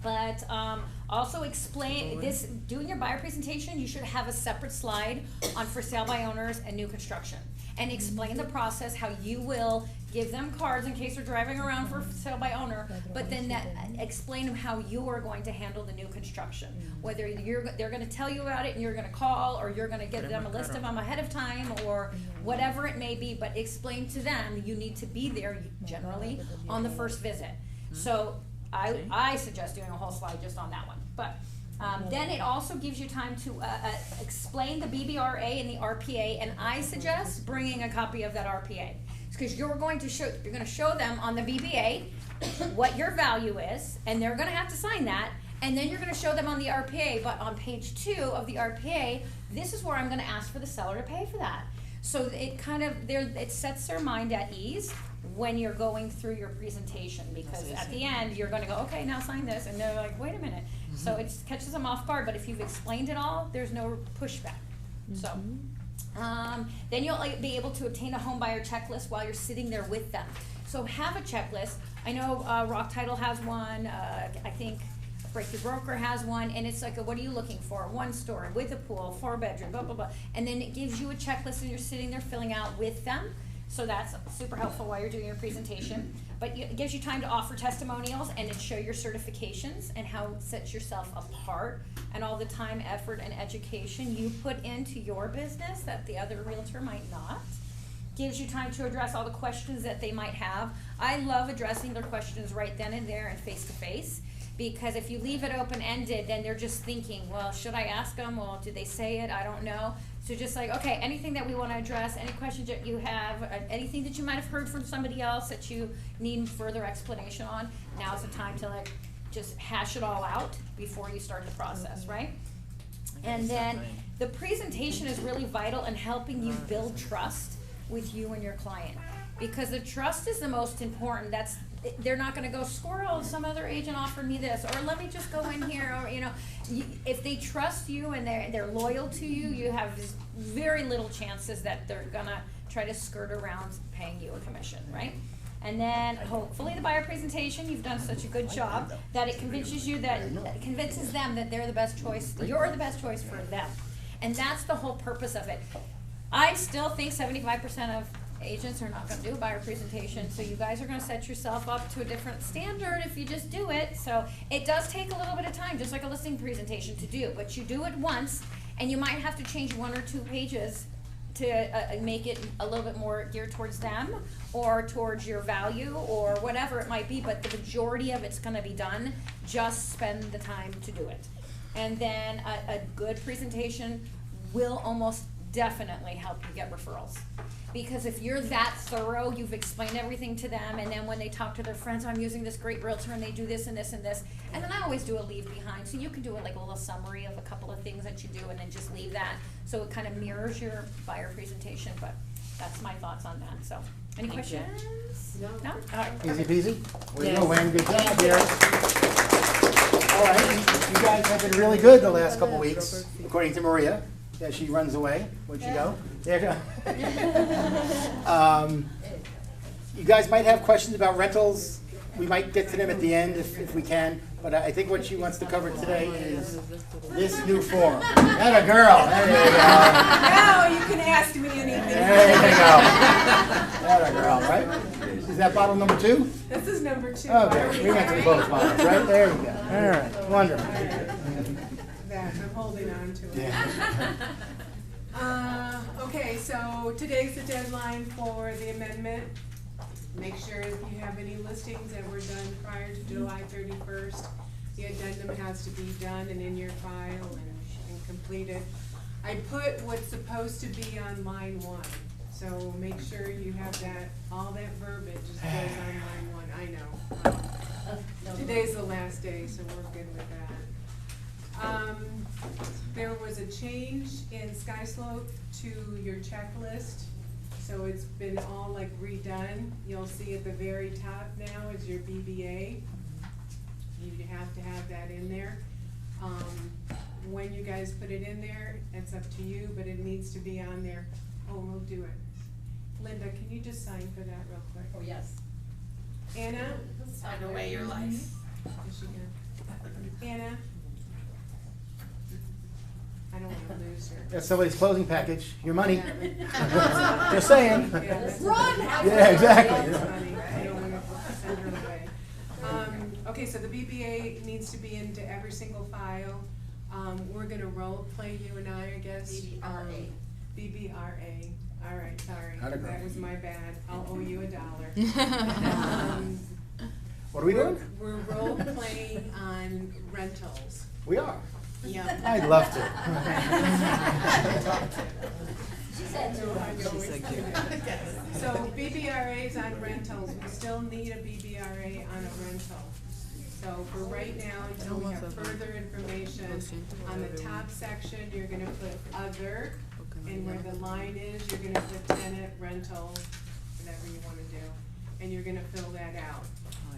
But also explain this, doing your buyer presentation, you should have a separate slide on for sale by owners and new construction. And explain the process, how you will give them cards in case they're driving around for sale by owner, but then explain how you are going to handle the new construction. Whether they're gonna tell you about it and you're gonna call, or you're gonna give them a list of them ahead of time, or whatever it may be, but explain to them you need to be there generally on the first visit. So I suggest doing a whole slide just on that one. But then it also gives you time to explain the BBRA and the RPA, and I suggest bringing a copy of that RPA, because you're going to show them on the BBA what your value is, and they're going to have to sign that, And then you're gonna show them on the RPA, but on page 2 of the RPA, this is where I'm gonna ask for the seller to pay for that. So it kind of, it sets their mind at ease when you're going through your presentation, because at the end, you're gonna go, okay, now sign this, and they're like, wait a minute. So it catches them off guard, but if you've explained it all, there's no pushback. So, then you'll be able to obtain a home buyer checklist while you're sitting there with them. So have a checklist. I know Rock Title has one, I think Breakthrough Broker has one, and it's like, what are you looking for? 1 story with a pool, 4-bedroom, blah, blah, blah. And then it gives you a checklist and you're sitting there filling out with them. So that's super helpful while you're doing your presentation. But it gives you time to offer testimonials and then show your certifications and how it sets yourself apart and all the time, effort, and education you put into your business that the other realtor might not. Gives you time to address all the questions that they might have. I love addressing their questions right then and there and face to face. Because if you leave it open-ended, then they're just thinking, well, should I ask them? Well, did they say it? I don't know. So just like, okay, anything that we want to address, any questions that you have, anything that you might have heard from somebody else that you need further explanation on, now's the time to like just hash it all out before you start the process, right? And then the presentation is really vital in helping you build trust with you and your client. Because the trust is the most important. They're not gonna go, squirrel, some other agent offered me this, or let me just go in here, or, if they trust you and they're loyal to you, you have very little chances that they're gonna try to skirt around paying you a commission, right? And then hopefully the buyer presentation, you've done such a good job that it convinces them that they're the best choice, you're the best choice for them. And that's the whole purpose of it. I still think 75% of agents are not gonna do a buyer presentation, so you guys are gonna set yourself up to a different standard if you just do it. So it does take a little bit of time, just like a listing presentation to do, but you do it once, and you might have to change 1 or 2 pages to make it a little bit more geared towards them, or towards your value, or whatever it might be, but the majority of it's gonna be done. Just spend the time to do it. And then a good presentation will almost definitely help you get referrals. Because if you're that thorough, you've explained everything to them, and then when they talk to their friends, I'm using this great realtor and they do this and this and this. And then I always do a leave behind, so you can do it like a little summary of a couple of things that you do and then just leave that. So it kind of mirrors your buyer presentation, but that's my thoughts on that. So, any questions? No? All right. Easy peasy? Way to go, Wayne, good job here. All right, you guys have been really good the last couple weeks, according to Maria. Yeah, she runs away. Where'd she go? There you go. You guys might have questions about rentals. We might get to them at the end if we can. But I think what she wants to cover today is this new form. That a girl. There you go. Now you can ask me anything. There you go. That a girl, right? Is that bottle number 2? This is number 2. Okay, we went to both bottles, right? There we go. All right, wonderful. That, I'm holding on to it. Yeah. Okay, so today's the deadline for the amendment. Make sure if you have any listings that were done prior to July 31st, the addendum has to be done and in your file and completed. I put what's supposed to be on line 1, so make sure you have that, all that verbiage just goes on line 1, I know. Today's the last day, so we're good with that. There was a change in SkySlope to your checklist, so it's been all like redone. You'll see at the very top now is your BBA. You have to have that in there. When you guys put it in there, it's up to you, but it needs to be on there. Oh, we'll do it. Linda, can you just sign for that real quick? Oh, yes. Anna? Sign away your life. Is she good? Anna? I don't want to lose her. That's somebody's closing package, your money. Just saying. Run! Yeah, exactly. I don't want to send her away. Okay, so the BBA needs to be into every single file. We're gonna role play, you and I guess. BBRA. BBRA. All right, sorry. Not a girl. That was my bad. I'll owe you $1. What are we doing? We're role playing on rentals. We are. Yeah. I'd love to. So BBRA's on rentals, we still need a BBRA on a rental. So for right now, until we have further information, on the top section, you're gonna put other, and where the line is, you're gonna put tenant, rental, whatever you wanna do, and you're gonna fill that out.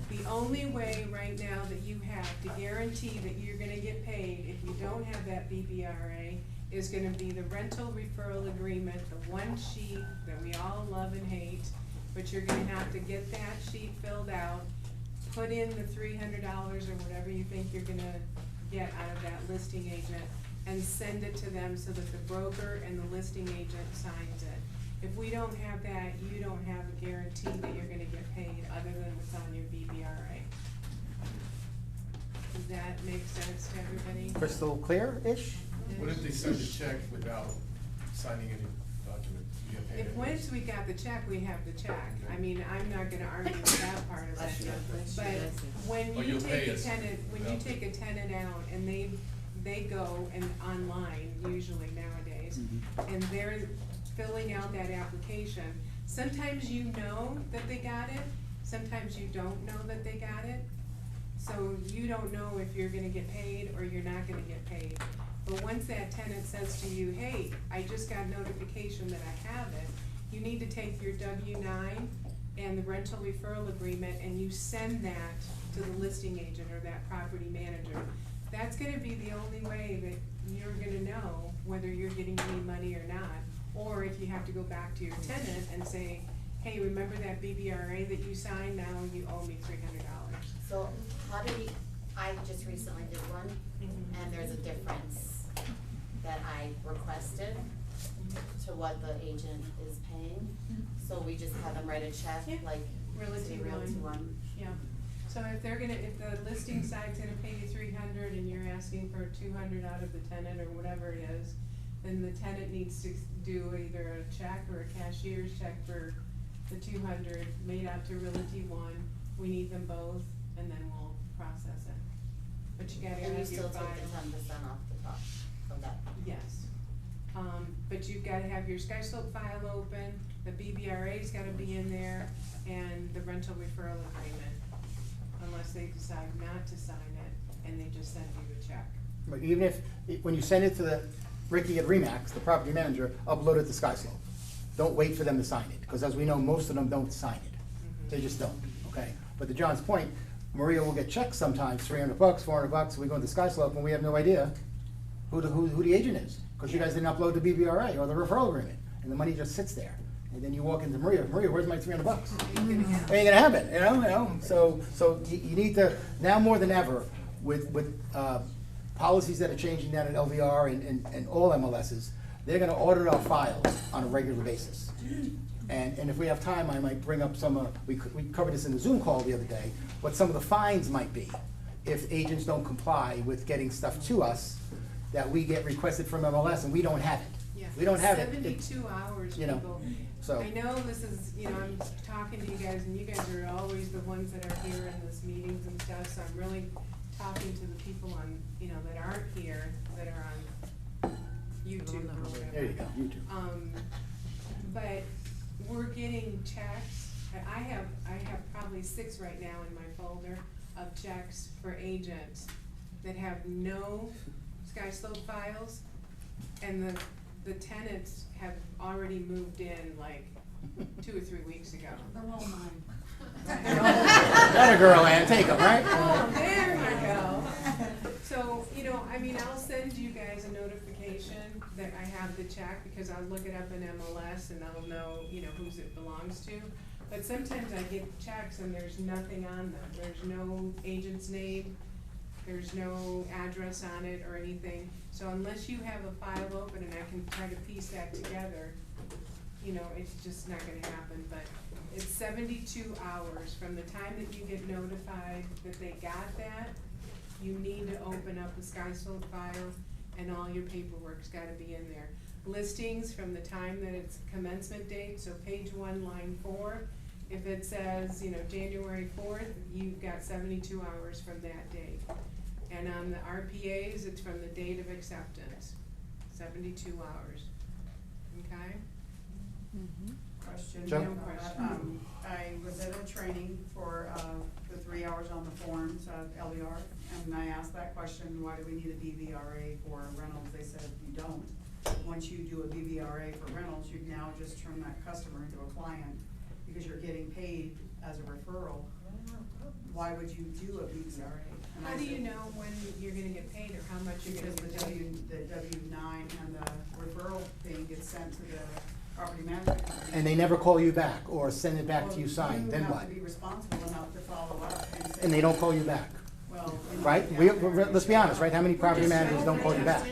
The only way right now that you have to guarantee that you're gonna get paid, if you don't have that BBRA, is gonna be the rental referral agreement, the one sheet that we all love and hate, but you're gonna have to get that sheet filled out, put in the $300 or whatever you think you're gonna get out of that listing agent, and send it to them so that the broker and the listing agent signs it. If we don't have that, you don't have a guarantee that you're gonna get paid other than what's on your BBRA. Does that make sense to everybody? Crystal clear-ish? What if they send a check without signing any document? You get paid If anyways? once we got the check, we have the check. I mean, I'm not gonna argue with that part of it. But when Oh, you you'll pay take a us tenant, when you without- take a tenant out and they go and online usually nowadays, and they're filling out that application, sometimes you know that they got it, sometimes you don't know that they got it. So you don't know if you're gonna get paid or you're not gonna get paid. But once that tenant says to you, hey, I just got notification that I have it, you need to take your W-9 and the rental referral agreement and you send that to the listing agent or that property manager. That's gonna be the only way that you're gonna know whether you're getting any money or not. Or if you have to go back to your tenant and say, hey, remember that BBRA that you signed, now you owe me $300. So how do we, I just recently did one, and there's a difference that I requested to what the agent is paying. So we just have them write a check, Yeah. like, Realty Realty One. One. Yeah, so if they're gonna, if the listing side's gonna pay you $300 and you're asking for $200 out of the tenant or whatever it is, then the tenant needs to do either a check or a cashier's check for the $200 made out to Realty One. We need them both, and then we'll process it. But you gotta And you have your still file. take the 10% off the top of that. Yes. But you've gotta have your SkySlope file open, the BBRA's gotta be in there, and the rental referral agreement, unless they decide not to sign it, and they just send you a check. But even if, when you send it to the Ricky at Remax, the property manager, upload it to SkySlope. Don't wait for them to sign it, because as we know, most of them don't sign it. They just don't, okay? But to John's point, Maria will get checks sometimes, $300, $400, we go into SkySlope and we have no idea who the agent is, because you guys didn't upload the BBRA or the referral agreement, and the money just sits there. And then you walk into Maria, where's my $300? Ain't gonna happen, you know? So you need to, now more than ever, with policies that are changing down at LVR and all MLSs, they're gonna audit our files on a regular basis. And if we have time, I might bring up some, we covered this in the Zoom call the other day, what some of the fines might be if agents don't comply with getting stuff to us that we get requested from MLS and we don't have it. Yeah. We don't have it. 72 hours, you know, people. so- I know this is, you know, I'm talking to you guys, and you guys are always the ones that are here in this meetings and stuff, so I'm really talking to the people on, you know, that aren't here, that are on YouTube or whatever. There you go, YouTube. But we're getting checks, I have probably 6 right now in my folder of checks for agents that have no SkySlope files, and the tenants have already moved in like 2 or 3 weeks ago. They're all mine. That a girl, Ann, take them, right? Oh, there you go. So, you know, I mean, I'll send you guys a notification that I have the check, because I'll look it up in MLS and I'll know, you know, whose it belongs to. But sometimes I get checks and there's nothing on them. There's no agent's name, there's no address on it or anything. So unless you have a file open and I can try to piece that together, you know, it's just not gonna happen. But it's 72 hours from the time that you get notified that they got that. You need to open up the SkySlope file, and all your paperwork's gotta be in there. Listings from the time that it's commencement date, so page 1, line 4. If it says, you know, January 4th, you've got 72 hours from that date. And on the RPAs, it's from the date of acceptance, 72 hours, okay? Question. Joe? No question. I was at a training for, with 3 hours on the forms, LVR, and I asked that question, why do we need a BVRA for rentals? They said, you don't. Once you do a BVRA for rentals, you now just turn that customer into a client, because you're getting paid as a referral. Why would you do a BVRA? And I How do you said, know when you're gonna get paid or how much you're because gonna the get paid? W-9 and the referral thing gets sent to the property management company. And they never call you back or send it back to you Well, signed, then You what? have to be responsible enough to follow up and say. And they don't call you back, Well. right? Let's be honest, right? How many property managers don't call you back?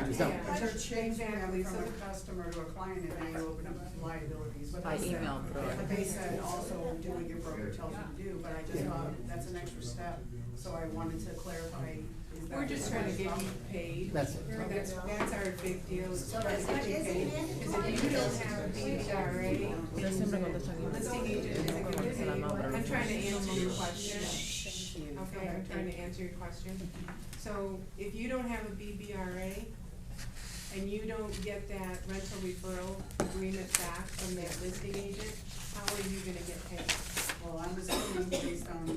Just don't. But you're changing them Exactly, from so a customer to a client, and then you open up liabilities. But By they said- email, But they said also do what your broker tells you to do, but I just thought that's an extra step, so I wanted to clarify. Is that We're just trying to get you paid. That's it. That's our big deal, is to try to But get you isn't paid. it- Because if you don't have a BVRA, listing agent isn't gonna get paid. I'm trying to answer your question. Okay, I'm trying to answer your question. So if you don't have a BVRA and you don't get that rental referral agreement back from that listing agent, how are you gonna get paid? Well, I'm assuming based on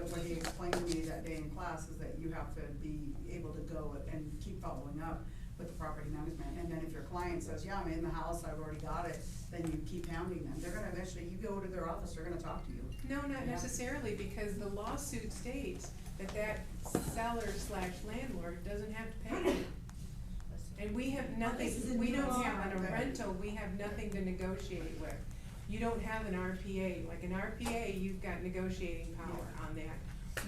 what he explained to me that day in class, is that you have to be able to go and keep following up with the property management. And then if your client says, yeah, I'm in the house, I've already got it, then you keep hounding them. They're gonna eventually, you go to their office, they're gonna talk to you. No, not Yeah. necessarily, because the lawsuit states that that seller slash landlord doesn't have to pay you. And we have nothing, we don't have, on a rental, we have nothing to negotiate with. You don't have an RPA, like an RPA, you've got negotiating power on that.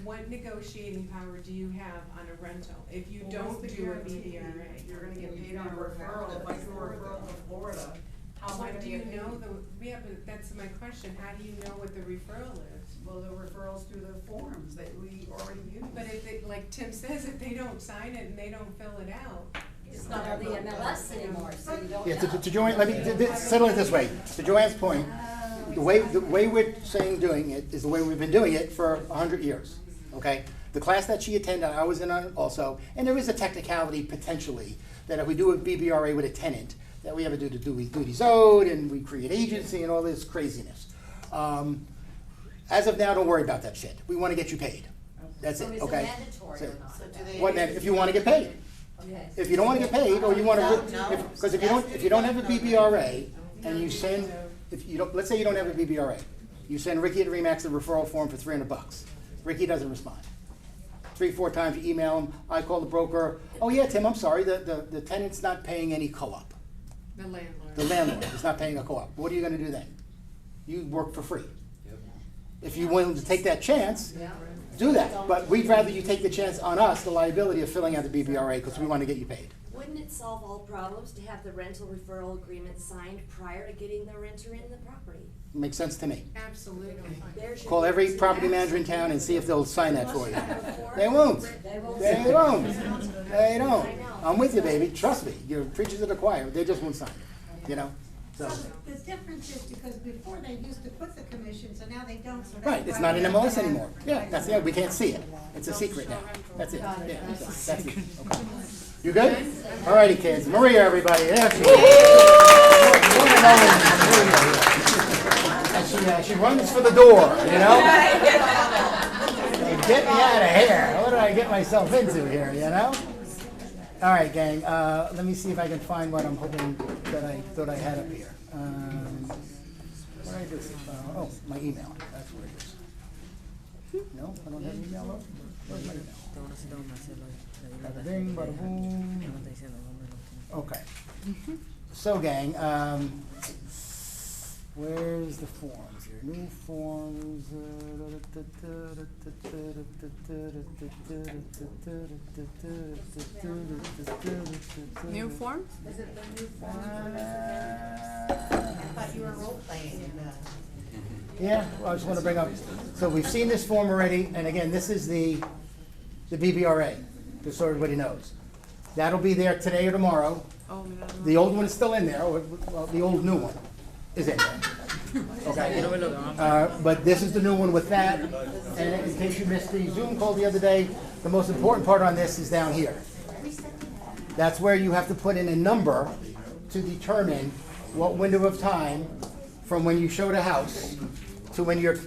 What negotiating power do you have on a rental if you Well, don't what's the do a guarantee? BVRA? You're gonna get paid on a referral. If I do a referral to Florida, how am I What gonna do you get paid? know yeah, but that's my question, how do you know what the referral is? Well, the referrals through the forms that we already use. But if they, like Tim says, if they don't sign it and they don't fill it out. It's not on the MLS anymore, so you don't Yeah, know. to Joanne, let me settle it this way. To Joanne's point, the way we're saying doing it is the way we've been doing it for 100 years, okay? The class that she attended, I was in on it also, and there is a technicality potentially that if we do a BBRA with a tenant, that we have to do the duties owed, and we create agency and all this craziness. As of now, don't worry about that shit. We want to get you paid. That's it, okay? mandatory or That's it. not? So do they? What, if you want to get paid. Okay. If you don't wanna get paid, or you wanna, No. because if you don't have a BBRA, and you send, if you don't, let's say you don't have a BBRA, you send Ricky at Remax a referral form for $300. Ricky doesn't respond. 3-4 times you email him, I call the broker, oh yeah, Tim, I'm sorry, the tenant's not paying any co-op. The landlord. The landlord is not paying a co-op. What are you gonna do then? You work for free. If you're willing to take that chance, do that. But we'd rather you take the chance on us, the liability of filling out the BBRA, because we want to get you paid. Wouldn't it solve all problems to have the rental referral agreement signed prior to getting the renter in the property? Makes sense to me. Absolutely. There's your Call every reason. property manager in town and see if they'll sign that for you. They won't. They won't. They don't. I'm with you, baby. Trust me. You're preachers of the choir. They just won't sign it, you know? So, The difference is because before they used to put the commissions and now they don't, so that's right, it's why not in we MLS have- anymore. Yeah, that's it. We can't see it. It's a secret now. That's it. Yeah, that's it. Okay. You good? All righty, kids. Maria, everybody. There she is. And she runs for the door, you know? Get me out of here. What did I get myself into here, you know? All right, gang. Let me see if I can find what I'm hoping that I thought I had up here. What did I do? Oh, my email. That's where it is. No, I don't have an email. Up. Where's my email? Bada bing, bada boom. Okay. So, gang, where's the forms here? New forms. New forms? Is it the new form? I thought you were role playing. Yeah, well, I just want to bring up, so we've seen this form already, and again, this is the BBRA, just so everybody knows. That'll be there today or tomorrow. The old one is still in there, or, well, the old new one is in there. Okay. But this is the new one with that, and in case you missed the Zoom call the other day, the most important part on this is down here. That's where you have to put in a number to determine what window of time from when you showed a house to when your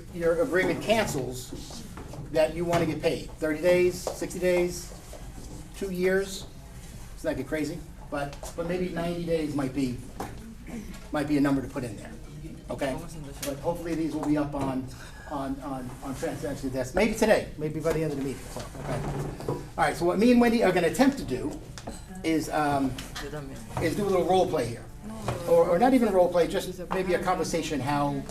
agreement cancels, that you want to get paid. 30 days, 60 days, 2 years. It's not get crazy, but maybe 90 days might be a number to put in there, okay? But hopefully these will be up on Transparency Desk, maybe today, maybe by the end of the meeting, okay? All right, so what me and Wendy are gonna attempt to do is do a little role play here. Or not even a role play, just maybe a conversation how,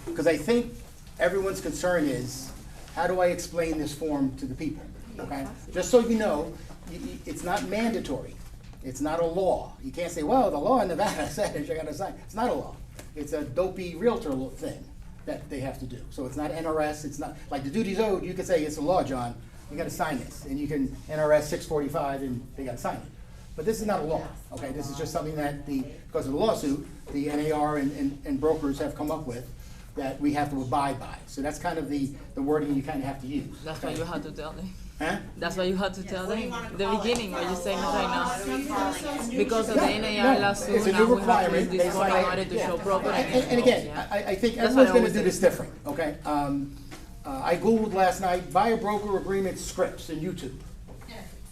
because I think everyone's concern is, how do I explain this form to the people, okay? Just so you know, it's not mandatory. It's not a law. You can't say, well, the law in Nevada says you gotta sign. It's not a law. It's a dopey realtor thing that they have to do. So it's not NRS, it's not, like the duties owed, you could say, it's a law, John, you gotta sign this. And you can, NRS 645, and they gotta sign it. But this is not a law, okay? This is just something that because of the lawsuit, the NAR and brokers have come up with that we have to abide by. So that's kind of the wording you kind of have to use. That's why you had to tell them. Huh? That's why you had to tell them. The beginning, what you're saying right now. No, Because of the NAR lawsuit, it's a new now we have to requirement. use this form in order to show property. And again, I think That's everyone's what I gonna always do say. this different, okay? I Googled last night, buyer broker agreement scripts in YouTube.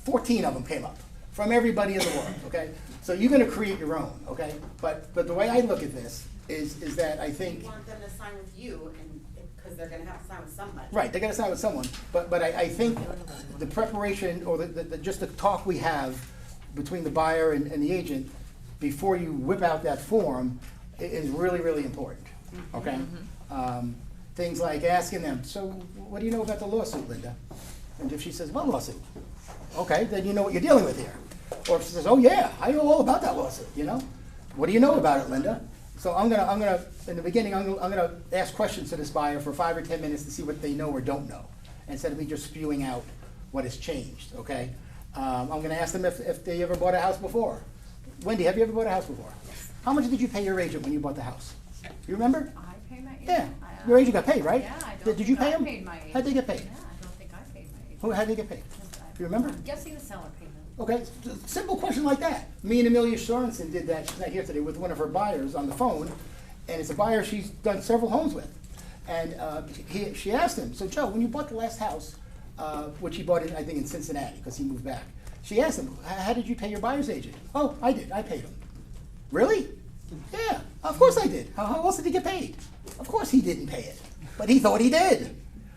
14 of them came up, from everybody in the world, okay? So you're gonna create your own, okay? But the way I look at this is that I think, You want them to sign with you, and, because they're gonna have to sign with somebody. right, they gotta sign with someone, but I think the preparation, or just the talk we have between the buyer and the agent before you whip out that form is really, really important, okay? Things like asking them, so what do you know about the lawsuit, Linda? And if she says, what lawsuit? Okay, then you know what you're dealing with here. Or if she says, oh yeah, I know all about that lawsuit, you know? What do you know about it, Linda? So I'm gonna, in the beginning, I'm gonna ask questions to this buyer for 5 or 10 minutes to see what they know or don't know, instead of me just spewing out what has changed, okay? I'm gonna ask them if they ever bought a house before. Wendy, have you ever bought a house before? How much did you pay your agent when you bought the house? You remember? I pay my agent. Yeah, your agent got paid, right? Yeah, I don't Did you think pay I him? paid my agent. How'd they get paid? Yeah, I don't think I paid my agent. How'd they get paid? You remember? I'm guessing the seller paid them. Okay, simple question like that. Me and Amelia Sorensen did that, she's not here today, with one of her buyers on the phone, and it's a buyer she's done several homes with. And she asked him, so Joe, when you bought the last house, which he bought, I think in Cincinnati, because he moved back, she asked him, how did you pay your buyer's agent? Oh, I did, I paid him. Really? Yeah, of course I did. How else did he get paid? Of course he didn't pay it, but he thought he did.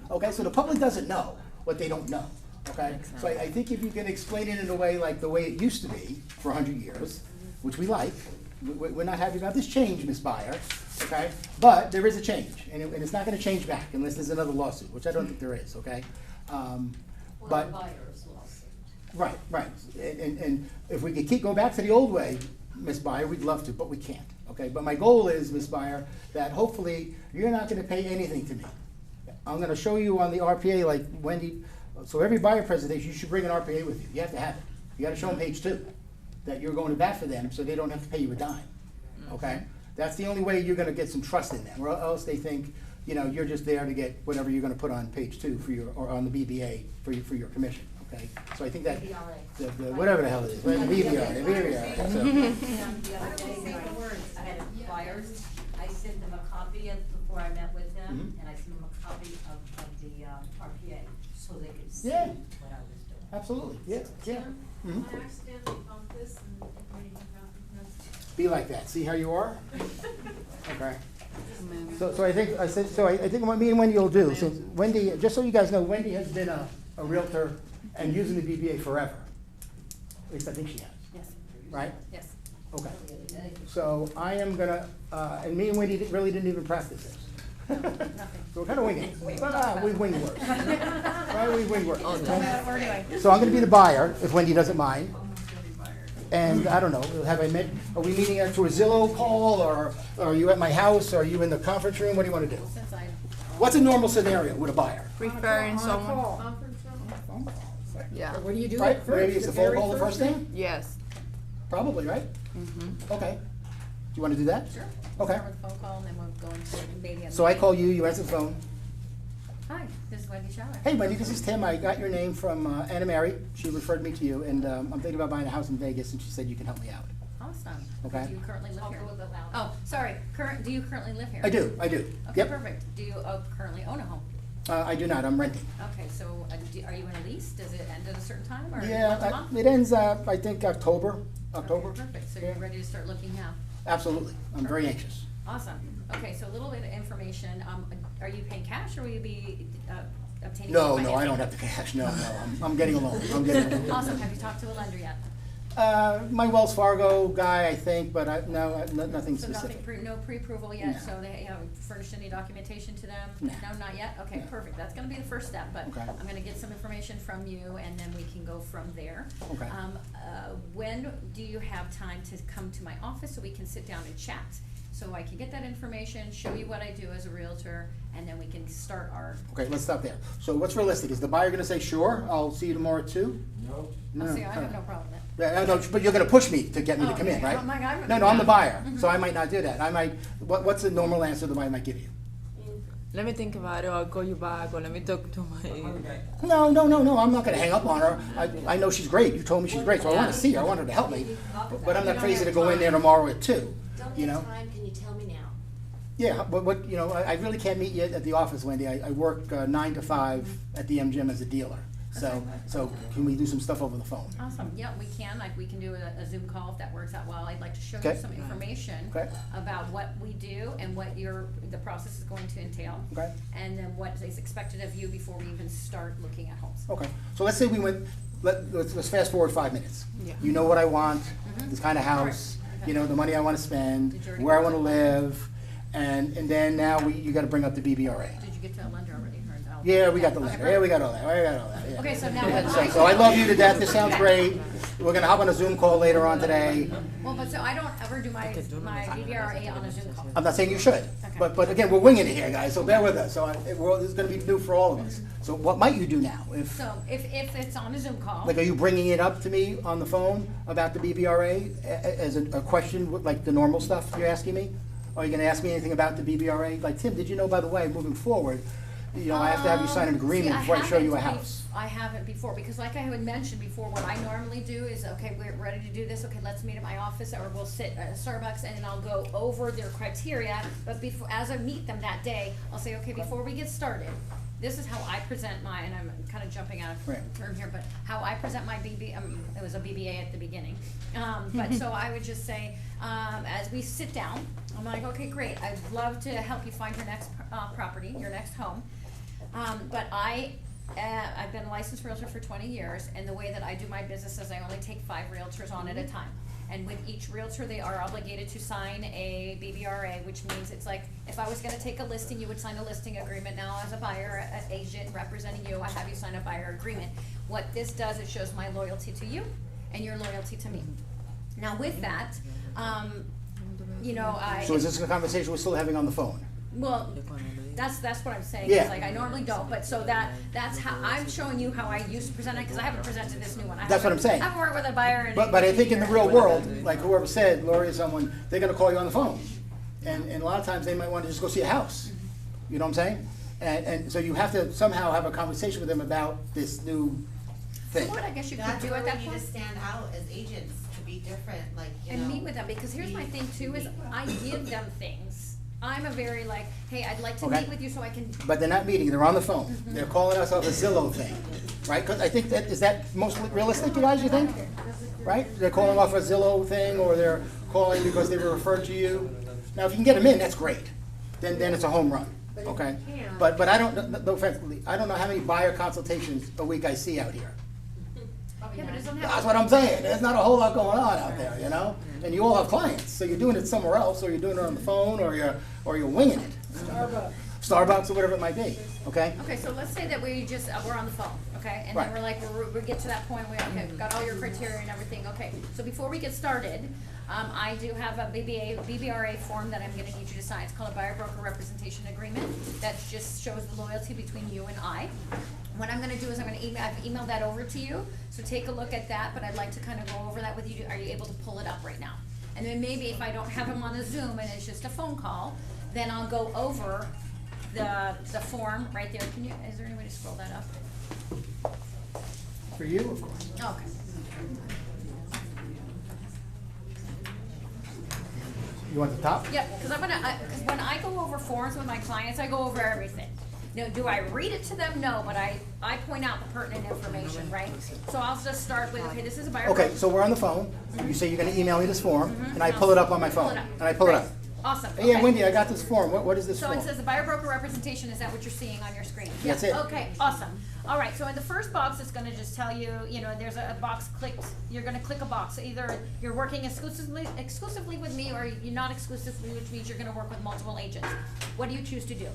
Okay, so the public doesn't know what they don't know. Okay, so I think if you can explain it in a way like the way it used to be for 100 years, which we like, we're not happy about this change, Ms. Buyer, okay? But there is a change, and it's not gonna change back unless there's another lawsuit, which I don't think there is, okay? But Buyer's lawsuit. right, and if we could keep going back to the old way, Ms. Buyer, we'd love to, but we can't, okay? But my goal is, Ms. Buyer, that hopefully you're not gonna pay anything to me. I'm gonna show you on the RPA, like Wendy, so every buyer presentation, you should bring an RPA with you. You have to have it. You gotta show them page 2, that you're going to bat for them, so they don't have to pay you a dime, okay? That's the only way you're gonna get some trust in them, or else they think, you know, you're just there to get whatever you're gonna put on page 2 for your, or on the BBA for your commission, okay? So I think that, the whatever the hell it is, right, the BBR, so. The other day, I had buyers, I sent them a copy before I met with them, and I sent them a copy of the RPA, so they could see Yeah. what I was doing. Absolutely, yeah. Mhm. I accidentally bumped this and it Be like that, see how you are? Okay. So I think, I think what me and Wendy will do, since Wendy, just so you guys know, Wendy has been a realtor and using the BBA forever. At least I think she has. Yes. Right? Yes. Okay. So I am gonna, and me and Wendy really didn't even practice this. So we're kind of winging it. We wing worse. Right, we wing worse. So I'm gonna be the buyer, if Wendy doesn't mind. And I don't know, are we meeting at to a Zillow call, or are you at my house, or are you in the conference room? What do you wanna do? What's a normal scenario with a buyer? Preferring someone. Yeah. What do you do? Right, maybe it's a phone call the first thing? Yes. Probably, right? Okay. Do you wanna do that? Sure. Okay. Start with a phone call and then we'll go into maybe. So I call you, you answer the phone. Hi, this is Wendy Schauer. Hey Wendy, this is Tim. I got your name from Anna Mary. She referred me to you, and I'm thinking about buying a house in Vegas, and she said you can help me out. Awesome. Awesome. Okay. Do you currently live here? a little bit louder. Oh, sorry, do you currently live here? I do. Okay, Yep. perfect. Do you currently own a home? I do not, I'm renting. Okay, so are you in a lease? Does it end at a certain time or month to Yeah, month? it ends, I think, October. Okay, perfect, so you're Yeah. ready to start looking now. Absolutely, I'm very anxious. Awesome. Okay, so a little bit of information. Are you paying cash or will you be obtaining? No, financing? I don't have the cash, no, I'm getting a loan, I'm getting a loan. Awesome. Have you talked to a lender yet? My Wells Fargo guy, I think, but nothing So nothing, specific. no pre-approval yet, No. so they haven't furnished any documentation to them? No. No, not yet? Okay, No. perfect, that's gonna be the first step, but Okay. I'm gonna get some information from you and then we can go from there. Okay. When do you have time to come to my office so we can sit down and chat? So I can get that information, show you what I do as a Realtor, and then we can start our, Okay, let's stop there. So what's realistic? Is the buyer gonna say, sure, I'll see you tomorrow at 2? No. I'll see, I have no problem with Yeah, no, but you're gonna push me to get me to Oh, come in, okay. right? I'm like, I'm- No, I'm the buyer, Mhm. so I might not do that. I might, what's the normal answer the buyer might give you? Let me think about it, or I'll call you back, or let me talk to my. No, I'm not gonna hang up on her. I know she's great, you told me she's great, so I wanna see her, I want her to help me. But I'm not crazy to go in there tomorrow at 2, Don't you have know? time, can you tell me now? Yeah, but I really can't meet you at the office, Wendy. I work 9 to 5 at the M Gym as a dealer. So can we do some stuff over the phone? Awesome, yeah, we can do a Zoom call if that works out well. I'd like to show you Okay. some information Okay. about what we do and what the process is going to entail. Okay. And then what is expected of you before we even start looking at homes. Okay, so let's say we went, let's fast forward 5 minutes. Yeah. You know what I want, Mhm. this kind of house, Correct. you know, the money I wanna Did spend, you already where I go wanna to- live, and then now you gotta bring up the BBRA. Did you get to a lender already? Or no? Yeah, we got the Okay, letter, perfect. yeah, we got all that, yeah. Okay, so now Yeah, what So I love you to death, this sounds great. We're gonna hop on a Zoom call later on today. Well, but so I don't ever do my BBRA on a Zoom call. I'm not saying you should, but again, we're winging it here, guys, so bear with us. So this is gonna be new for all of us. So what might you do now? So if it's on a Zoom call. Like, are you bringing it up to me on the phone about the BBRA as a question, like the normal stuff you're asking me? Are you gonna ask me anything about the BBRA? Like, Tim, did you know, by the way, moving forward, you know, I have to have you sign an agreement See, before I show you a haven't house? I haven't before, because like I had mentioned before, what I normally do is, okay, we're ready to do this, okay, let's meet at my office, or we'll sit at Starbucks, and then I'll go over their criteria, but before, as I meet them that day, I'll say, okay, before we get started, this is how I present my, and I'm kind of jumping out of Right. term here, but how I present my it was a BBA at the beginning. But so I would just say, as we sit down, I'm like, okay, great, I'd love to help you find your next property, your next home. But I've been a licensed realtor for 20 years, and the way that I do my business is I only take 5 realtors on at a time. And with each realtor, they are obligated to sign a BBRA, which means it's like, if I was gonna take a listing, you would sign a listing agreement. Now, as a buyer, an agent representing you, I have you sign a buyer agreement. What this does, it shows my loyalty to you and your loyalty to me. Now, with that, you know, So is this a conversation we're still having on the phone? well, that's what I'm saying, Yeah. is like, I normally don't, but so that's how, I'm showing you how I used to present it, cause I haven't presented this new one. That's what I'm saying. I haven't worked with a buyer in. But I think in the real years. world, like whoever said, Lori or someone, they're gonna call you on the phone. And a lot of times they might wanna just go see a house. You know what I'm saying? And so you have to somehow have a conversation with them about this new So thing. what I guess you could That's do where at we that need to point, stand out as agents, to be different, like, you know. and meet with them, because here's my thing too, is I give them things. I'm a very like, hey, I'd like to Okay. meet with you so I can, But they're not meeting, they're on the phone. They're calling us off a Zillow thing, right? 'Cause I think is that most realistic, you guys, you think? Right? They're calling off a Zillow thing, or they're calling because they were referred to you. Now, if you can get them in, that's great. Then it's a home run, okay? But I don't, no offense, I don't know how many buyer consultations a week I see out here. yeah, but it doesn't That's have. what I'm saying. There's not a whole lot going on out there, you know? And you all have clients, so you're doing it somewhere else, or you're doing it on the phone, or you're winging it. Starbucks or whatever it might be, okay? Okay, so let's say that we just, we're on the phone, okay? And Right. then we're like, we get to that point where, okay, we've got all your criteria and everything, okay. So before we get started, I do have a BBRA form that I'm gonna need you to sign. It's called a buyer broker representation agreement. That just shows the loyalty between you and I. What I'm gonna do is I've emailed that over to you, so take a look at that, but I'd like to kind of go over that with you. Are you able to pull it up right now? And then maybe if I don't have them on a Zoom and it's just a phone call, then I'll go over the form right there. Is there any way to scroll that up? For you, of course. Okay. You want the top? Yep, because because when I go over forms with my clients, I go over everything. Now, do I read it to them? No, but I point out the pertinent information, right? So I'll just start with, okay, this is a buyer. Okay, so we're on the phone. You say you're gonna email me this form, and I pull it up on my phone. And I pull it up. Awesome. Hey, yeah, okay. Wendy, I got this form. What is this So form? it says the buyer broker representation, is that what you're seeing on your screen? That's Yeah. it. Okay, awesome. All right, so in the first box, it's gonna just tell you, there's a box clicked, you're gonna click a box. Either you're working exclusively with me, or you're not exclusively, which means you're gonna work with multiple agents. What do you choose to do?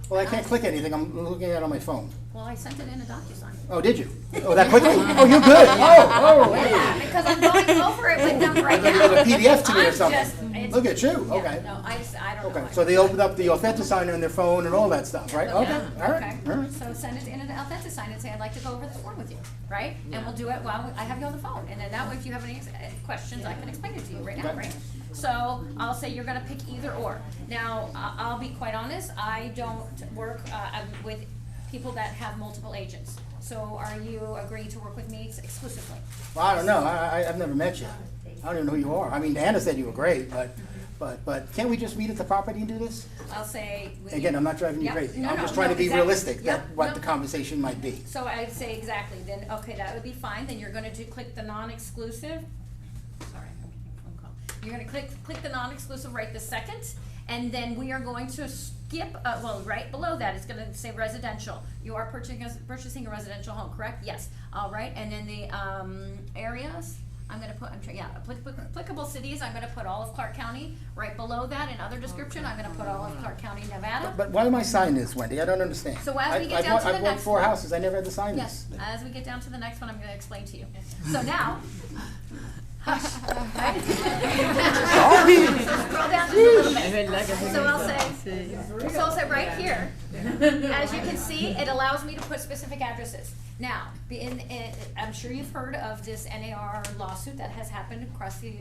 Well, I can't click anything. I'm looking at it on my phone. Well, I sent it in a DocuSign. Oh, did you? Oh, that quickly? Oh, you're good. Oh, hey. Yeah, because I'm going over it with them right I thought you now. had a PDF to me or I'm something. just- it's- Look at you. Yeah, Okay. No, I don't know. Okay, so they opened up the Authentisigner on their phone and all that stuff, right? Okay, all right, Okay, all right. so send it in an Authentisign and say, I'd like to go over this form with you, right? And we'll do it while I have you on the phone, and then that way, if you have any questions, I can explain it to you right now, Okay. right? So I'll say you're gonna pick either or. Now, I'll be quite honest, I don't work with people that have multiple agents. So are you agreeing to work with me exclusively? Well, I don't know. I've never met you. I don't even know who you are. I mean, Anna said you were great, but can't we just meet at the property and do this? I'll say. Again, I'm not driving you Yep. crazy. No, I'm no, just trying no, to be exactly. realistic, Yep. what No. the conversation might be. So I'd say exactly, then, okay, that would be fine, then you're gonna click the non-exclusive. Sorry, I'm getting a phone call. You're gonna click the non-exclusive right this second, and then we are going to skip, right below that, it's gonna say residential. You are purchasing a residential home, correct? Yes, all right, and then the, areas, applicable cities, I'm gonna put all of Clark County. Right below that, in other description, I'm gonna put all of Clark County, Nevada. But why am I signing this, Wendy? I don't understand. So as we get down to the I've bought next 4 one- houses. I never had to sign Yes, this. as we get down to the next one, I'm gonna explain to you. So now. Hush, right? Scroll down just a little bit. So I'll say right here, as you can see, it allows me to put specific addresses. Now, I'm sure you've heard of this NAR lawsuit that has happened across the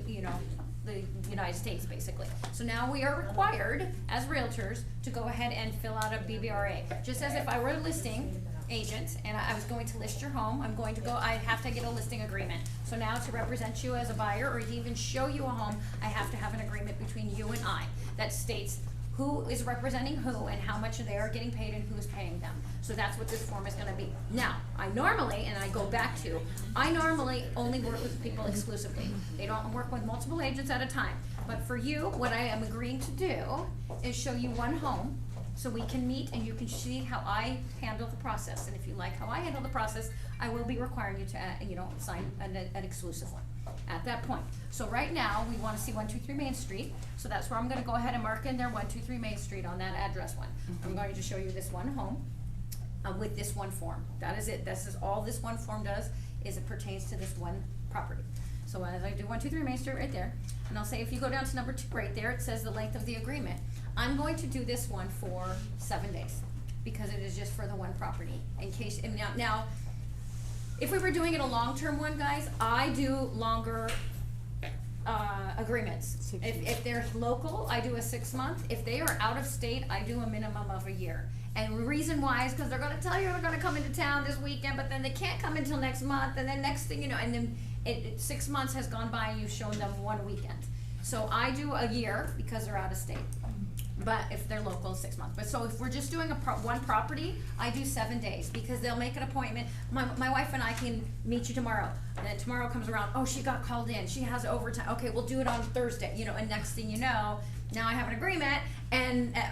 United States, basically. So now we are required, as realtors, to go ahead and fill out a BBRA. Just as if I were a listing agent and I was going to list your home, I have to get a listing agreement. So now to represent you as a buyer or to even show you a home, I have to have an agreement between you and I that states who is representing who and how much they are getting paid and who is paying them. So that's what this form is gonna be. Now, I normally only work with people exclusively. They don't work with multiple agents at a time. But for you, what I am agreeing to do is show you one home so we can meet and you can see how I handle the process. And if you like how I handle the process, I will be requiring you to, sign an exclusive one at that point. So right now, we wanna see 123 Main Street, so that's where I'm gonna go ahead and mark in there 123 Main Street on that address one. I'm going to show you this one home, with this one form. That is it, this is all this one form does, is it pertains to this one property. So as I do 123 Main Street right there, and I'll say if you go down to number 2 right there, it says the length of the agreement. I'm going to do this one for 7 days, because it is just for the one property, in case, and now, if we were doing it a long-term one, guys, I do longer, agreements. If they're local, I do a 6-month. If they are out of state, I do a minimum of a year. And the reason why is because they're gonna tell you they're gonna come into town this weekend, but then they can't come until next month, and then next thing you know, and then 6 months has gone by and you've shown them one weekend. So I do a year because they're out of state. But if they're local, 6 months. But so if we're just doing one property, I do 7 days, because they'll make an appointment. My wife and I can meet you tomorrow, and then tomorrow comes around, oh, she got called in, she has overtime, okay, we'll do it on Thursday, and next thing you know, now I have an agreement,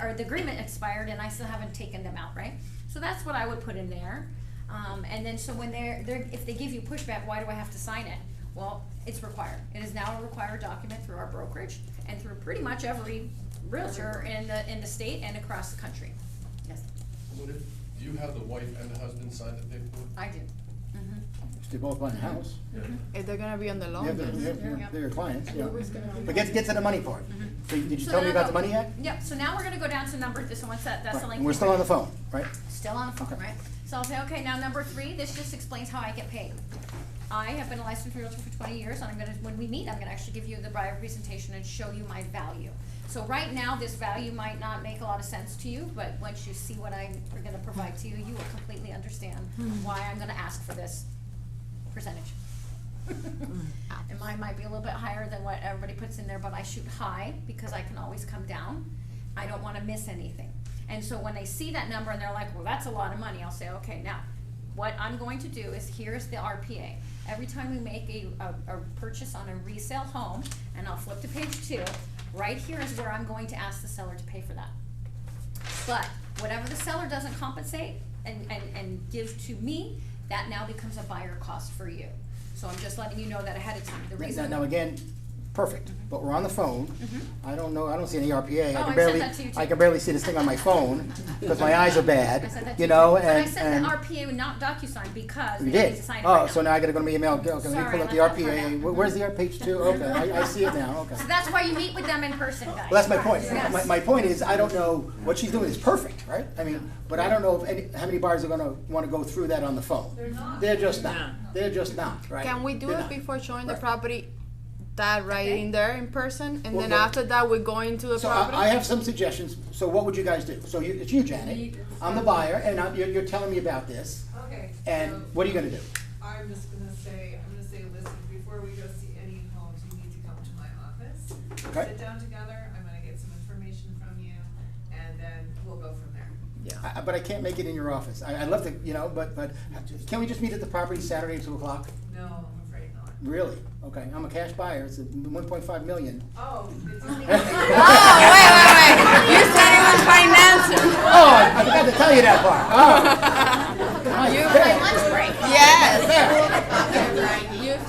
or the agreement expired, and I still haven't taken them out, right? So that's what I would put in there. And then so when if they give you pushback, why do I have to sign it? Well, it's required. It is now a required document through our brokerage and through pretty much every realtor in the state and across the country. Yes, Do you have the wife and the husband sign the paperwork? I do. They both buy the house. If they're gonna be on the Yeah, loan. they're your clients, yeah. But get to the money part. So did you So tell me now about go- the money yet? Yep, so now we're gonna go down to number, that's the Right, link. and we're still on the phone, right? Still on the phone, right? So I'll say, okay, now number 3, this just explains how I get paid. I have been a licensed realtor for 20 years, and when we meet, I'm gonna actually give you the buyer presentation and show you my value. So right now, this value might not make a lot of sense to you, but once you see what I'm gonna provide to you, you will completely understand why I'm gonna ask for this percentage. And mine might be a little bit higher than what everybody puts in there, but I shoot high because I can always come down. I don't wanna miss anything. And so when they see that number and they're like, well, that's a lot of money, I'll say, okay, now, what I'm going to do is, here's the RPA. Every time we make a purchase on a resale home, and I'll flip to page 2, right here is where I'm going to ask the seller to pay for that. But whatever the seller doesn't compensate and give to me, that now becomes a buyer cost for you. So I'm just letting you know that ahead of time. The reason. Now, again, perfect, but we're on the phone. I don't know, I don't see any RPA. Oh, I can said barely, that to you, too. I can barely see this thing on my phone, because my eyes are I bad, said that to you know, too. But I and. said the RPA, not DocuSign, because You we did? need to sign it Oh, right so now. now I gotta go to my email, okay, let me Sorry, pull up the let that RPA. part out. Where's the page 2? Okay, I see it now, okay. So that's why you meet with them in person, guys. Well, that's my point. Yes. My point is, I don't know, what she's doing is perfect, right? I mean, but I don't know if how many buyers are gonna wanna go through that on the phone. They're just not. They're just not, right? Can we do They're it not. before showing the Right. property, that right in there in person, and Well, then well- after that we go into the So property? I have some suggestions. So what would you guys do? So it's you, Janet. I'm the buyer, and you're telling me about this. Okay. And so what are you gonna do? I'm just gonna say, listen, before we go see any homes, you need to come to my office. Okay. Sit down together, I'm gonna get some information from you, and then we'll go from there. But I can't make it in your office. I'd love to, you know, but can we just meet at the property Saturday at 2:00? No, I'm afraid not. Really? Okay, I'm a cash buyer. It's 1.5 million. Oh, it's only. Oh, wait. You said it was financial. Oh, I forgot to tell you that part. Oh. You Yeah. Lunch break. Yes.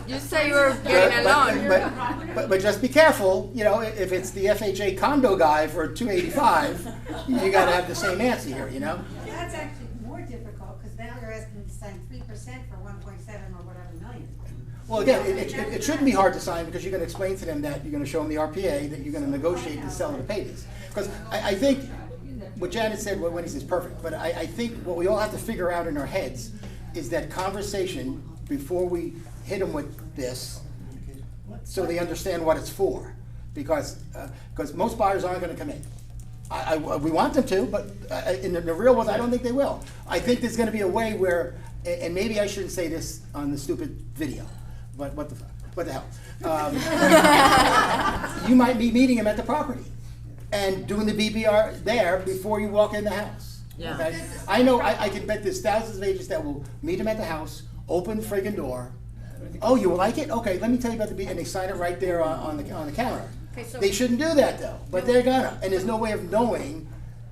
You say you were getting a loan. But just be careful, you know, if it's the FHA condo guy for 285, you gotta have the same answer here, you know? That's actually more difficult, because now they're asking to sign 3% for 1.7 or whatever million. Well, again, it shouldn't be hard to sign, because you're gonna explain to them that you're gonna show them the RPA, that you're gonna negotiate the seller to pay this. Because I think what Janet said, what Wendy says is perfect, but I think what we all have to figure out in our heads is that conversation before we hit them with this, so they understand what it's for. Because most buyers aren't gonna come in. We want them to, but in the real world, I don't think they will. I think there's gonna be a way where, and maybe I shouldn't say this on the stupid video, but what the hell? You might be meeting them at the property and doing the BBR there before you walk in the house. Yeah. Okay? I know, I can bet there's thousands of agents that will meet them at the house, open the friggin' door. Oh, you like it? Okay, let me tell you about the and they sign it right there on the counter. Okay, so- They shouldn't do that though, but they're gonna, and there's no way of knowing.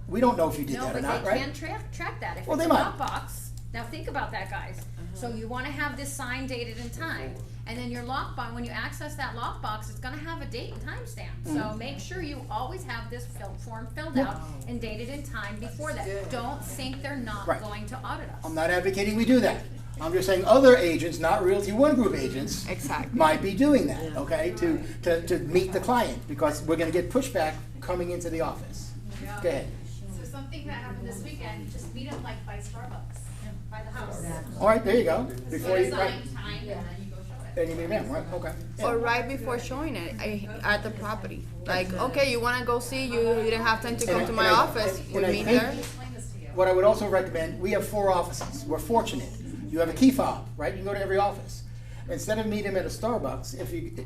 We don't know if you did No, that or but not, they right? can track that. If Well, it's they a might. lockbox, now think about that, guys. So you wanna have this sign dated in time, and then your lockbox, when you access that lockbox, it's gonna have a date and time stamp. So Mm-hmm. make sure you always have this form filled out and dated in time before that. Don't think they're not Right. going to audit us. I'm not advocating we do that. I'm just saying other agents, not Realty One Group agents, Exactly. might be doing that, okay, to meet the client, because we're gonna get pushback coming into the office. Go ahead. So something that happened this weekend, just meet them like by Starbucks, by the house. All right, there you go. Before you, right, Sign time, and then you go show it. and you meet them, right, okay. Yeah. Or right before showing it at the property. Like, okay, you wanna go see, you didn't have time to come to my office, we And I meet think there. what I would also recommend, we have 4 offices. We're fortunate. You have a key fob, right? You can go to every office. Instead of meeting them at a Starbucks, if you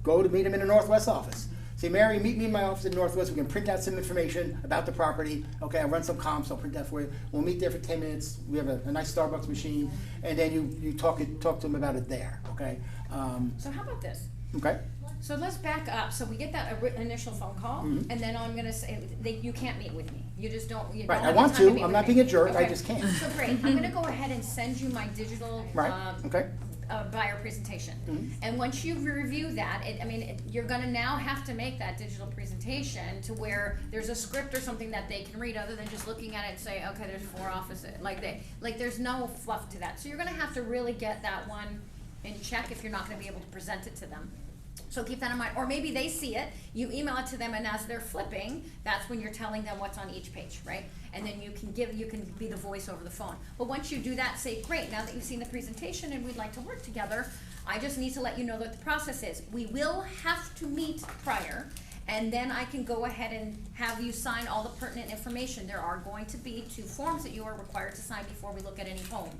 go to meet them in a Northwest office. Say, Mary, meet me in my office in Northwest. We can print out some information about the property. Okay, I'll run some comps. I'll print that for you. We'll meet there for 10 minutes. We have a nice Starbucks machine. And then you talk to them about it there, okay? So how about this? Okay? So let's back up. So we get that initial phone call, Mhm. and then I'm gonna say, you can't meet with me. You just don't, you don't Right, I have the want time to. meet I'm with not me. being a jerk. I Okay. just can't. So great. I'm gonna go ahead and send you my digital, Right, okay. buyer presentation. Mhm. And once you review that, you're gonna now have to make that digital presentation to where there's a script or something that they can read, other than just looking at it and say, okay, there's 4 offices, like there's no fluff to that. So you're gonna have to really get that one in check if you're not gonna be able to present it to them. So keep that in mind. Or maybe they see it, you email it to them, and as they're flipping, that's when you're telling them what's on each page, right? And then you can be the voice over the phone. But once you do that, say, great, now that you've seen the presentation and we'd like to work together, I just need to let you know what the process is. We will have to meet prior, and then I can go ahead and have you sign all the pertinent information. There are going to be 2 forms that you are required to sign before we look at any home.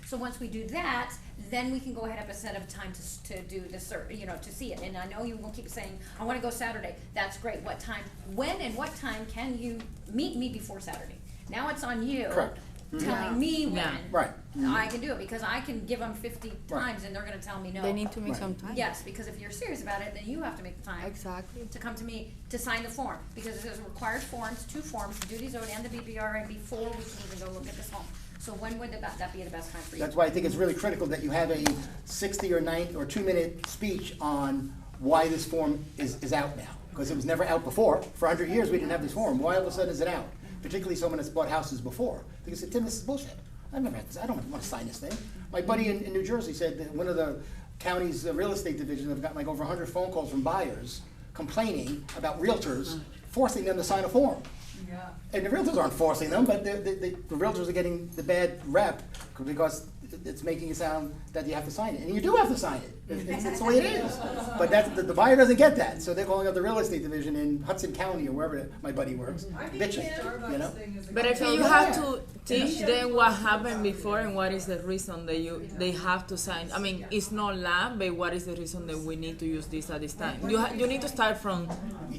So once we do that, then we can go ahead and set up a time to do the to see it. And I know you will keep saying, I wanna go Saturday. That's great. What time, when and what time can you meet me before Saturday? Now it's on you. Correct. Telling me when. Right. I can do it, because I can give them 50 times and they're gonna tell me no. They need to make some time. Yes, because if you're serious about it, then you have to make the time. Exactly. To come to me to sign the form, because there's required forms, 2 forms, the duty zone and the BBRA before we can even go look at this home. So when would that be the best time for you? That's why I think it's really critical that you have a 60 or 90 or 2-minute speech on why this form is out now. Because it was never out before. For 100 years, we didn't have this form. Why all of a sudden is it out? Particularly someone that's bought houses before. Because Tim, this is bullshit. I've never had this. I don't want to sign this thing. My buddy in New Jersey said that one of the county's real estate divisions have gotten like over 100 phone calls from buyers complaining about realtors forcing them to sign a form. Yeah. And the realtors aren't forcing them, but the realtors are getting the bad rep because it's making it sound that you have to sign it. And you do have to sign it. It's the way it is. But the buyer doesn't get that. So they're calling up the real estate division in Hudson County or wherever my buddy works, bitching, you know? But I think you have to teach them what happened before and what is the reason that they have to sign. I mean, it's not law, but what is the reason that we need to use this at this time? You need to start from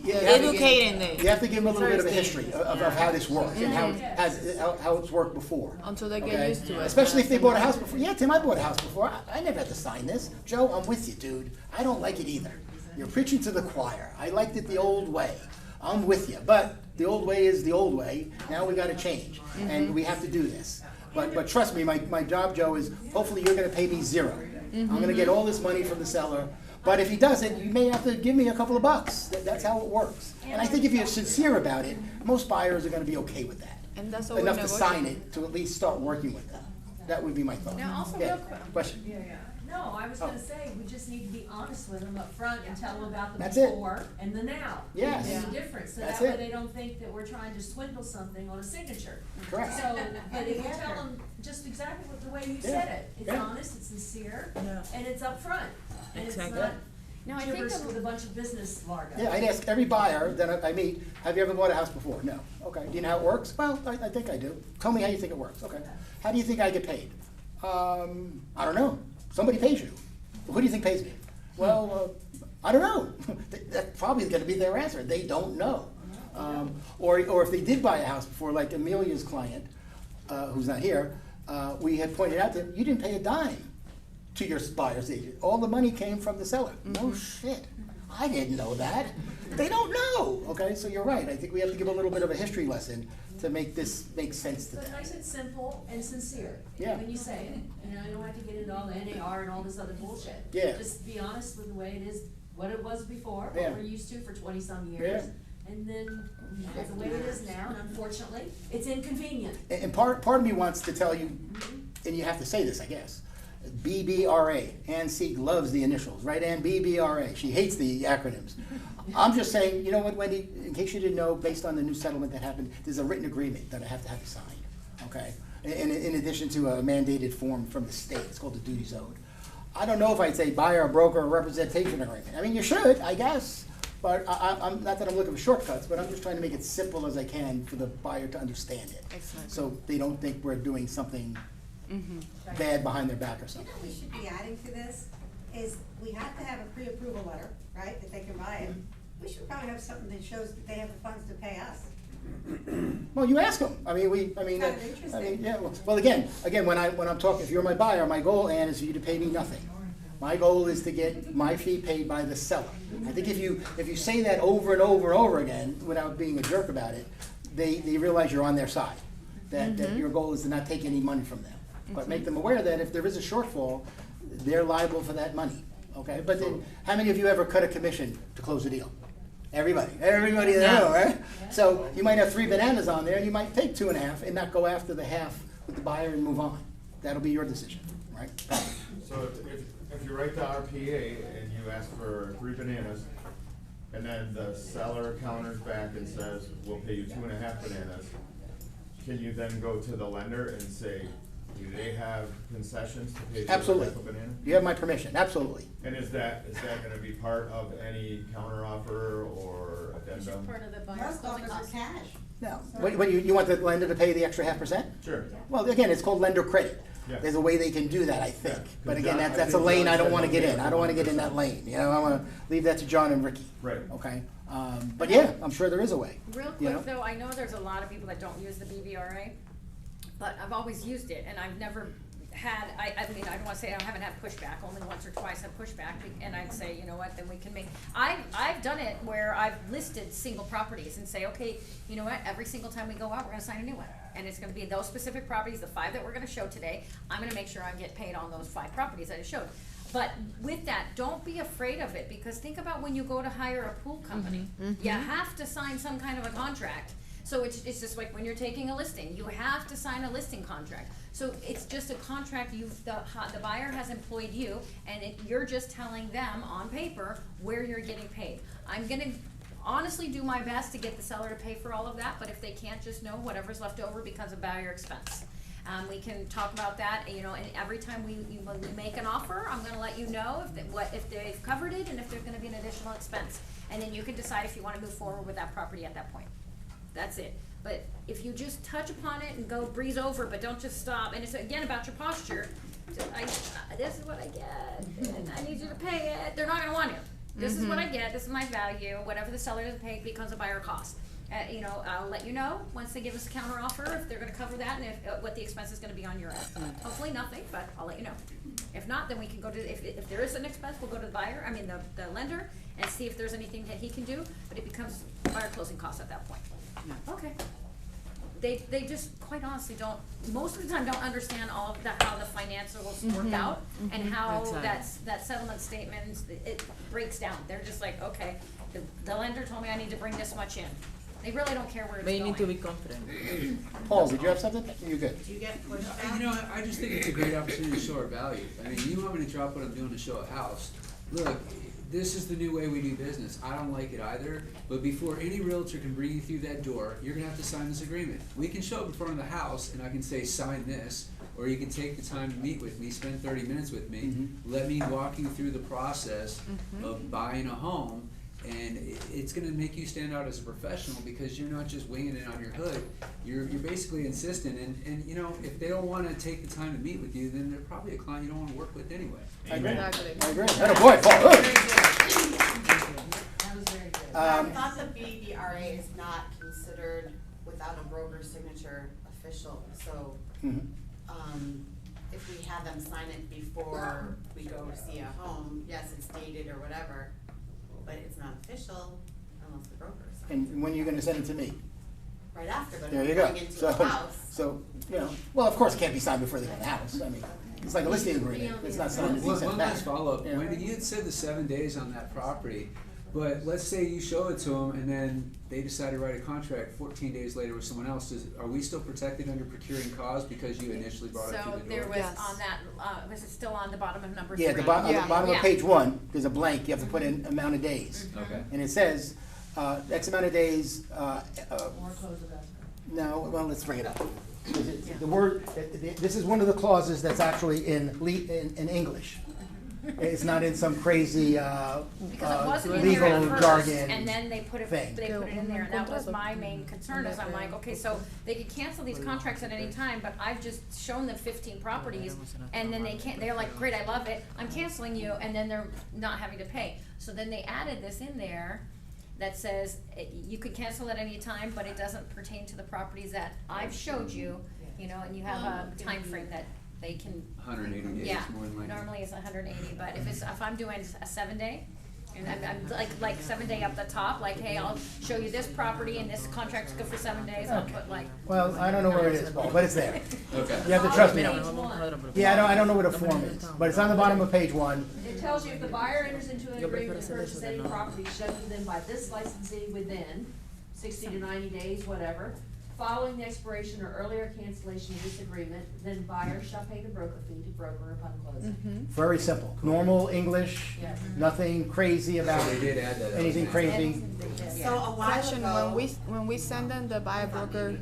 educating them. You have to give them a little bit of a history of how this works and how it's worked before. Until they get used to it. Especially if they bought a house before. Yeah, Tim, I bought a house before. I never had to sign this. Joe, I'm with you, dude. I don't like it either. You're preaching to the choir. I liked it the old way. I'm with you. But the old way is the old way. Now we got to change. And we have to do this. But trust me, my job, Joe, is hopefully you're going to pay me $0. I'm going to get all this money from the seller. But if he doesn't, you may have to give me a couple of bucks. That's how it works. And I think if you're sincere about it, most buyers are going to be okay with that. And that's all Enough to sign it to at least start working with them. That would be my thought. Now, also Yeah. real quick. Question? No, I was gonna say, we just need to be honest with them up front and tell them about the That's it. before and the now. Yes. There's a difference, so That's that way it. they don't think that we're trying to swindle something on a signature. Correct. So, but if you tell them just exactly the way you said it, it's Yeah. honest, it's sincere, Yeah. and it's upfront. And it's Exactly. not No, I think gibberish the- with a bunch of business jargon. Yeah, I'd ask every buyer that I meet, have you ever bought a house before? No. Okay. Do you know how it works? Well, I think I do. Tell me how you think it works. Okay. How do you think I get paid? I don't know. Somebody pays you. Who do you think pays me? Well, I don't know. That's probably going to be their answer. They don't know. Or if they did buy a house before, like Amelia's client, who's not here, we had pointed out that you didn't pay a dime to your buyer's agent. All the money came from the seller. No shit. I didn't know that. They don't know. Okay, so you're right. I think we have to give a little bit of a history lesson to make this make sense to But them. nice and simple and sincere. Yeah. When you say it, you don't have to get into all the NAR and all this other bullshit. Yeah. Just be honest with the way it is, what it was before, Yeah. what we're used to for 20-some years. And then, that's the way it is now, and unfortunately, it's inconvenient. And part of me wants to tell you, and you have to say this, I guess. BBRA. Ann Sieg loves the initials, right, Ann? BBRA. She hates the acronyms. I'm just saying, you know what, Wendy, in case you didn't know, based on the new settlement that happened, there's a written agreement that I have to have signed, okay? In addition to a mandated form from the state, it's called the duties owed. I don't know if I'd say buyer, broker, or representation agreement. I mean, you should, I guess, but I'm not that I'm looking for shortcuts, but I'm just trying to make it simple as I can for the buyer to understand it. Exactly. So they don't think we're doing something bad behind their back or You something. know, we should be adding to this, is we have to have a pre-approval letter, right, that they can buy it. We should probably have something that shows that they have the funds to pay us. Well, you ask them. I mean, Kind of interesting. yeah. Well, again, when I'm talking, if you're my buyer, my goal, Ann, is for you to pay me nothing. My goal is to get my fee paid by the seller. I think if you say that over and over and over again without being a jerk about it, they realize you're on their side. That your goal is to not take any money from them, but make them aware that if there is a shortfall, they're liable for that money. Okay, but then how many of you ever cut a commission to close a deal? Everybody in the room, right? So you might have 3 bananas on there, and you might take 2.5 and not go after the half with the buyer and move on. That'll be your decision, right? So if you write the RPA and you ask for 3 bananas, and then the seller counters back and says, we'll pay you 2.5 bananas, can you then go to the lender and say, do they have concessions to pay for Absolutely. a banana? You have my permission, absolutely. And is that gonna be part of any counteroffer or addendum? Part of the buyer's Most closing offers are costs. cash. No. When you want the lender to pay the extra 0.5%? Sure. Well, again, it's called lender credit. Yeah. There's a way they can do that, I think. But again, John- that's a I think lane John I don't said wanna no get in. paper. I don't wanna get in that lane, you know, I wanna leave that to John and Ricky. Right. Okay? But yeah, I'm sure there is a way. Real you know? quick though, I know there's a lot of people that don't use the BVRA, but I've always used it and I've never had, I mean, I don't wanna say I haven't had pushback, only once or twice had pushback, and I'd say, you know what, then we can make, I've done it where I've listed single properties and say, okay, you know what, every single time we go out, we're gonna sign a new one. And it's gonna be those specific properties, the 5 that we're gonna show today, I'm gonna make sure I get paid on those 5 properties that I showed. But with that, don't be afraid of it, because think about when you go to hire a pool company, you have to sign some kind of a contract. So it's just like when you're taking a listing, you have to sign a listing contract. So it's just a contract, the buyer has employed you, and you're just telling them on paper where you're getting paid. I'm gonna honestly do my best to get the seller to pay for all of that, but if they can't, just know whatever's left over becomes a buyer expense. We can talk about that, you know, and every time when we make an offer, I'm gonna let you know if they've covered it and if there's gonna be an additional expense. And then you can decide if you wanna move forward with that property at that point. That's it. But if you just touch upon it and go breeze over, but don't just stop, and it's again about your posture, this is what I get, and I need you to pay it, they're not gonna want to. This is what I get, this is my value, whatever the seller doesn't pay becomes a buyer cost. You know, I'll let you know once they give us a counter offer if they're gonna cover that and if, what the expense is gonna be on your end. Hopefully nothing, but I'll let you know. If not, then we can go to, if there is an expense, we'll go to the buyer, I mean the lender, and see if there's anything that he can do, but it becomes buyer closing costs at that point. Okay. They just quite honestly don't, most of the time don't understand all of that, how the financials work out and how that settlement statement, it breaks down. They're just like, okay, the lender told me I need to bring this much in. They really don't care where it's But going. you need to be confident. Paul, did you have something? You're good. Do you get pushback? You know, I just think it's a great opportunity to show our value. I mean, you want me to drop what I'm doing to show a house? Look, this is the new way we do business. I don't like it either, but before any realtor can bring you through that door, you're gonna have to sign this agreement. We can show up in front of the house and I can say, sign this, or you can take the time to meet with me, spend 30 minutes with me, let me walk you through the process of buying a home, and it's gonna make you stand out as a professional because you're not just winging it on your hood. You're basically insistent, and you know, if they don't wanna take the time to meet with you, then they're probably a client you don't wanna work with anyway. I agree. Exactly. I agree. Atta boy, Paul. That was very good. I thought the BVRA is not considered without a broker signature official, so, if we have them sign it before we go see a home, yes, it's dated or whatever, but it's not official unless the broker signs And when are you gonna send it to me? it. Right after, but There if you we're go. going into a house. So, you know, well, of course it can't be signed before they own the house. I mean, it's like a listing agreement. It's not signed. One It's sent last back. follow-up. Yeah. Wendy, you had said the 7 days on that property, but let's say you show it to them and then they decide to write a contract 14 days later with someone else. Are we still protected under procuring cause because you initially brought it So through the there door? was Yes. on that, was it still on the bottom of number 3? Yeah, on the bottom of Yeah. page 1, there's a blank. You have to put in amount of days. Okay. And it says, X amount of days, More close about. no, well, let's bring it up. The word, this is one of the clauses that's actually in English. It's not in some crazy, Because it wasn't in there legal at first, jargon and then they put it thing. in there, and that was my main concern, is I'm like, okay, so they could cancel these contracts at any time, but I've just shown them 15 properties, and then they're like, great, I love it, I'm canceling you, and then they're not having to pay. So then they added this in there that says, you could cancel at any time, but it doesn't pertain to the properties that I've showed you, you know, and you have a time frame that they can. 180 days, Yeah, more than likely. normally it's 180, but if I'm doing a 7-day, and I'm like 7 day up the top, like, hey, I'll show you this property and this contract's good for 7 days, I'll put like. Well, I don't know where it is, Paul, but it's there. Okay. You have to trust me. Page 1. Yeah, I don't know where the form is, but it's on the bottom of page 1. It tells you if the buyer enters into an agreement to purchase any property shown to them by this licensee within 60 to 90 days, whatever, following the expiration or earlier cancellation of this agreement, then buyer shall pay the broker fee to broker upon closing. Very simple. Normal English, Yeah. nothing crazy about So they did add that. anything crazy. So a while Question, ago. when we send them the buyer broker,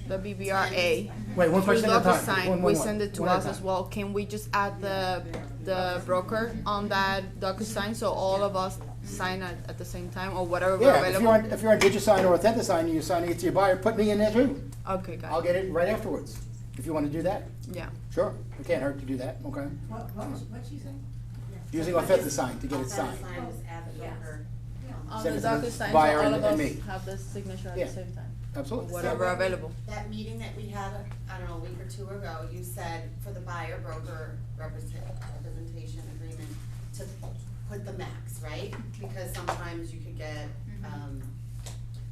the BBRA, Wait, one through question at a time. DocuSign, One, we one. send it to One at a us as time. well. Can we just add the broker on that DocuSign so all of us sign at the same time, or whatever we're Yeah, available? if you're on DigiSign or Authenticsign and you're signing it to your buyer, put me in there too. Okay, got I'll it. get it right afterwards. If you wanna do that, Yeah. sure, it can't hurt to do that, okay? What'd she say? Using our fifth sign to get it signed. Sign is at the broker. On Send the it to the DocuSign, so buyer all and- of and us me. have the signature at Yeah. the same time. Absolutely. Whatever available. That meeting that we had, I don't know, a week or two ago, you said for the buyer broker representation agreement to put the max, right? Because sometimes you could get,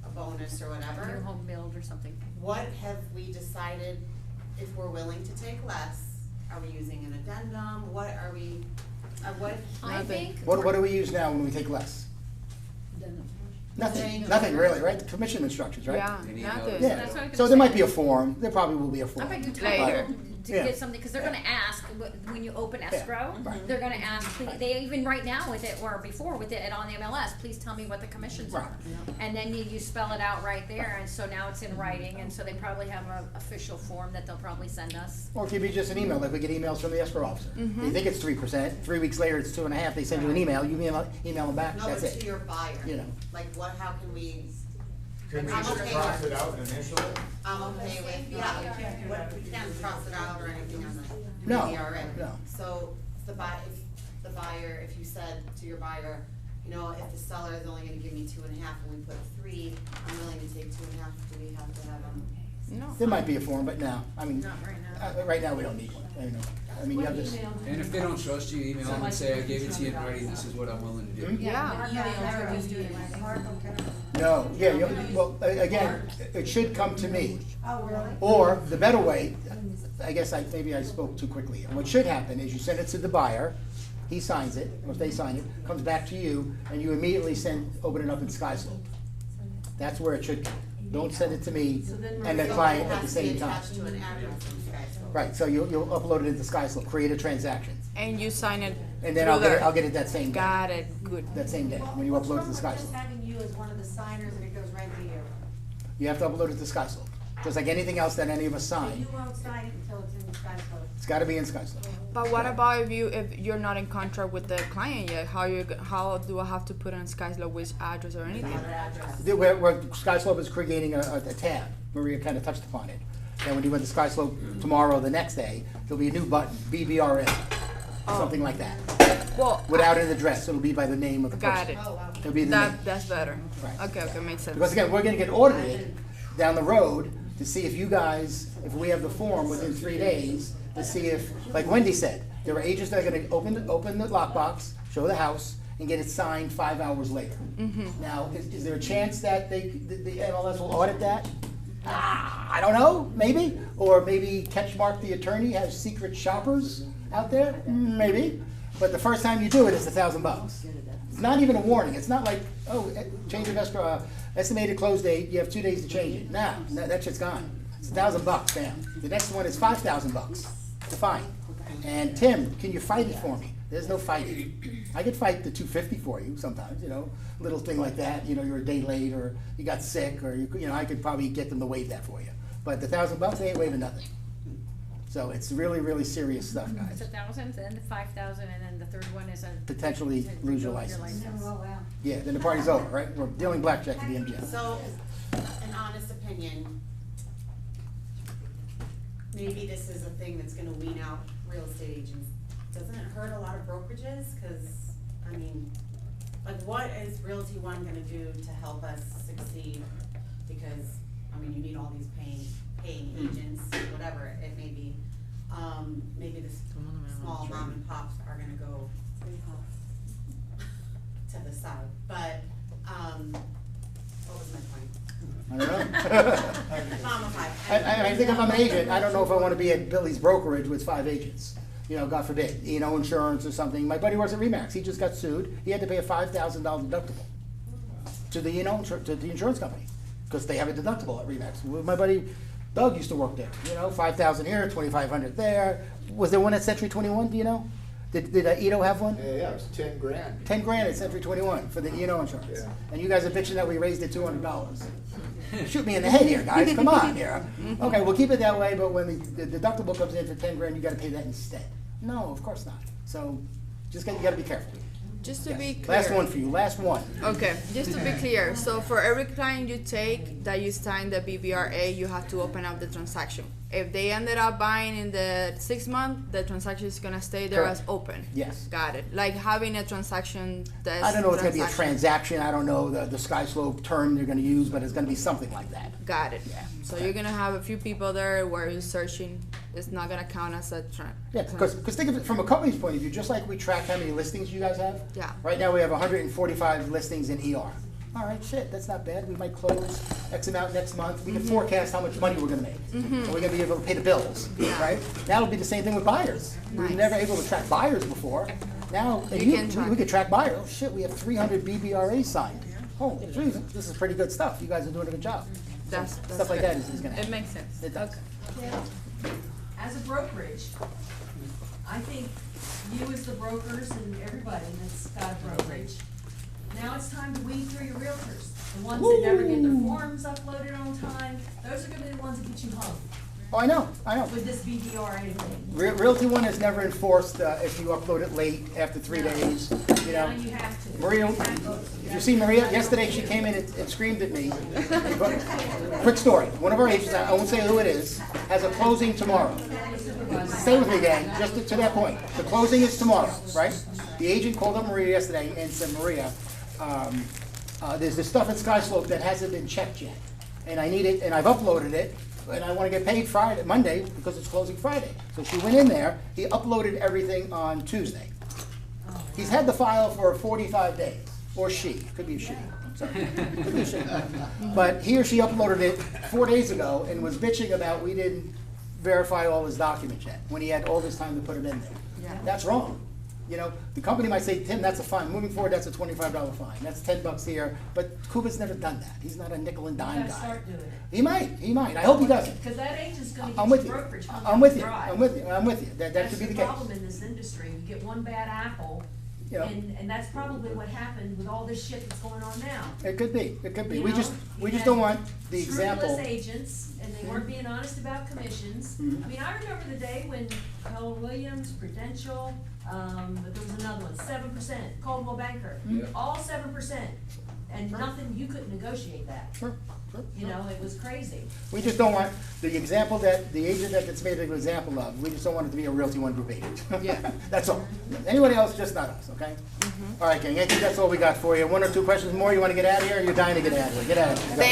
a bonus or whatever. New home build or something. What have we decided if we're willing to take less? Are we using an addendum? What are we, what? I think. What do we use now when we take less? Nothing, nothing really, right? The commission instructions, right? Yeah, Any nothing. notice? Yeah, That's what I was so gonna there might say. be a form, there probably will be a I form. bet you tell Later. people to Yeah. get something, cause they're gonna ask, when you open escrow, right. they're gonna ask, they even right now with it, or before with it on the MLS, please tell me what the commissions Right. are. And then you spell it out right there, and so now it's in writing, and so they probably have a official form that they'll probably send us. Or it could be just an email, like we get emails from the escrow officer. They think it's 3%, 3 weeks later it's 2.5, they send you an email, you email them back, No, that's but to it. your buyer. You know. Like what, how can we, Can we I'm just okay cross with- it out initially? I'm okay with, yeah, we can't cross it out or anything on the No, BRA. no. So if the buyer, if you said to your buyer, you know, if the seller is only gonna give me 2.5 and we put 3, I'm willing to take 2.5, do we have to have them? No. There might be a form, but no, I mean, Not right now. right now we don't need one, I mean, you have this. And if they don't trust you, email them and say, I gave it to you in writing, this is what I'm willing to do. Yeah. No, yeah, well, again, it should come to me. Oh, really? Or, the better way, I guess maybe I spoke too quickly. What should happen is you send it to the buyer, he signs it, or if they sign it, comes back to you, and you immediately open it up in SkySlope. That's where it should go. Don't send it to me and the client at the same time. It has to be attached to an address in SkySlope. Right, so you'll upload it into SkySlope, create a transaction, And you sign it and then through there. I'll get it that same day, Got it, good. that same day, when you upload it to Just SkySlope. having you as one of the signers and it goes right to you. You have to upload it to SkySlope, just like anything else that any of us So sign, you won't sign it until it's in the sky slope. it's gotta be in SkySlope. But what about if you're not in contract with the client yet? How do I have to put on SkySlope which address or anything? Where SkySlope is creating a tab, Maria kind of touched upon it. And when you went to SkySlope tomorrow, or the next day, there'll be a new button, BBRA, something like that. Well, Without an address, it'll be by the name of the person. got it. It'll be the name. That's better. Right. Okay, makes sense. Because again, we're gonna get audited down the road to see if you guys, if we have the form within 3 days, to see if, like Wendy said, there are agents that are gonna open the lockbox, show the house, and get it signed 5 hours later. Now, is there a chance that the MLS will audit that? I don't know, maybe, or maybe Catchmark the attorney has secret shoppers out there, maybe. But the first time you do it, it's $1,000. It's not even a warning. It's not like, oh, change of escrow, estimated close date. You have 2 days to change it. Nah, that shit's gone. It's $1,000, bam. The next one is $5,000 to fine. And Tim, can you fight it for me? There's no fighting. I could fight the $250 for you sometimes, little thing like that. You're a day late, or you got sick, or I could probably get them to waive that for you. But the $1,000, they ain't waiving nothing. So it's really, really serious stuff, It's guys. 1,000, then the 5,000, and then the third one is a. Potentially to lose your revoke license. Oh, wow. Yeah, then the party's over, right? We're dealing blackjack at the MGM. So, an honest opinion, maybe this is a thing that's gonna wean out real estate agents. Doesn't it hurt a lot of brokerages? Cause, I mean, like what is Realty One gonna do to help us succeed? Because, I mean, you need all these paying agents, whatever it may be. Maybe the small mom and pops are gonna go to the side, but, what was my point? I don't know. Mama five. I think if I'm an agent, I don't know if I want to be at Billy's brokerage with 5 agents. God forbid, insurance or something. My buddy works at Remax. He just got sued. He had to pay a $5,000 deductible to the insurance company because they have a deductible at Remax. My buddy Doug used to work there. $5,000 here, $2,500 there. Was there one at Century 21? Do you know? Did Ito have one? Yeah, it was 10 grand. 10 grand at Century 21 for the E&O insurance. Yeah. And you guys are bitching that we raised it $200. Shoot me in the head here, guys. Come on here. Okay, we'll keep it that way, but when the deductible comes in for 10 grand, you gotta pay that instead. No, of course not. So you gotta be careful. Just to be clear. Last one for you, last one. Okay, just to be clear, so for every client you take that you sign the BBRA, you have to open up the transaction. If they ended up buying in the 6 month, the transaction is gonna stay there Correct. as open. Yes. Got it. Like having a transaction that's. I don't know if it's gonna be a transaction, I don't know the Sky Slope term they're gonna use, but it's gonna be something like that. Got it. So you're gonna have a few people there where you're searching. It's not gonna count as a Yeah, because think of it from a company's point of view, just like we track how many listings you guys have. Yeah. Right now, we have 145 listings in ER. All right, shit, that's not bad. We might close X amount next month. We can forecast how much money we're gonna make. Mhm. And we're gonna be able to pay the bills, right? That'll be the same thing with buyers. We were Nice. never able to track buyers before. Now, and You can track we could track buyers. Oh, shit, we have 300 BBRAs signed. Holy Jesus, this is pretty good stuff. You guys are doing a good job. That's Stuff like good. that is gonna It happen. makes sense. It does. As a brokerage, I think you as the brokers and everybody that's got a brokerage, now it's time to weed through your realtors. The ones that never get their forms uploaded on time, those are gonna be the ones that get you hung Oh, I know. with this BDRA thing. Realty One has never enforced if you upload it late after 3 days, you know. Now you have to. Maria, if you see Maria, yesterday she came in and screamed at me. Quick story, one of our agents, I won't say who it is, has a closing tomorrow. Stay with me, gang, just to that point. The closing is tomorrow, right? The agent called up Maria yesterday and said, Maria, there's this stuff at Sky Slope that hasn't been checked yet. And I need it, and I've uploaded it, and I wanna get paid Monday, because it's closing Friday. So she went in there, he uploaded everything on Tuesday. He's had the file for 45 days, or she, could be a she, sorry, could be a she. But he or she uploaded it 4 days ago and was bitching about we didn't verify all his documents yet, when he had all this time to put them in there. Yeah. That's wrong. You know, the company might say, Tim, that's a fine, moving forward, that's a $25 fine, that's $10 here, but Kuba's never done that, he's not a nickel and You dime gotta guy. start doing it. He might, I hope he doesn't. Cause that agent's gonna I'm get with your you. brokerage hung I'm up with to you. dry. I'm with you. That should be the That's case. the problem in this industry, you get one bad apple, Yeah. and that's probably what happened with all this shit that's going on now. It could be. You We know, just you had don't want the example. Scrupulous agents, and they weren't being honest about commissions. Mhm. I mean, I remember the day when Keller Williams, Prudential, but there was another one, 7%, Coldwell Banker, Mhm. all 7%, and nothing, you couldn't negotiate that. Sure. You know, it was crazy. We just don't want the example that, the agent that's made an example of, we just don't want it to be a Realty One Group agent. Yeah. That's all. Anybody else, just not us, okay? All right, gang, I think that's all we got for you. One or two questions more, you wanna get out of here, or you're dying to get out of here? Get out of here.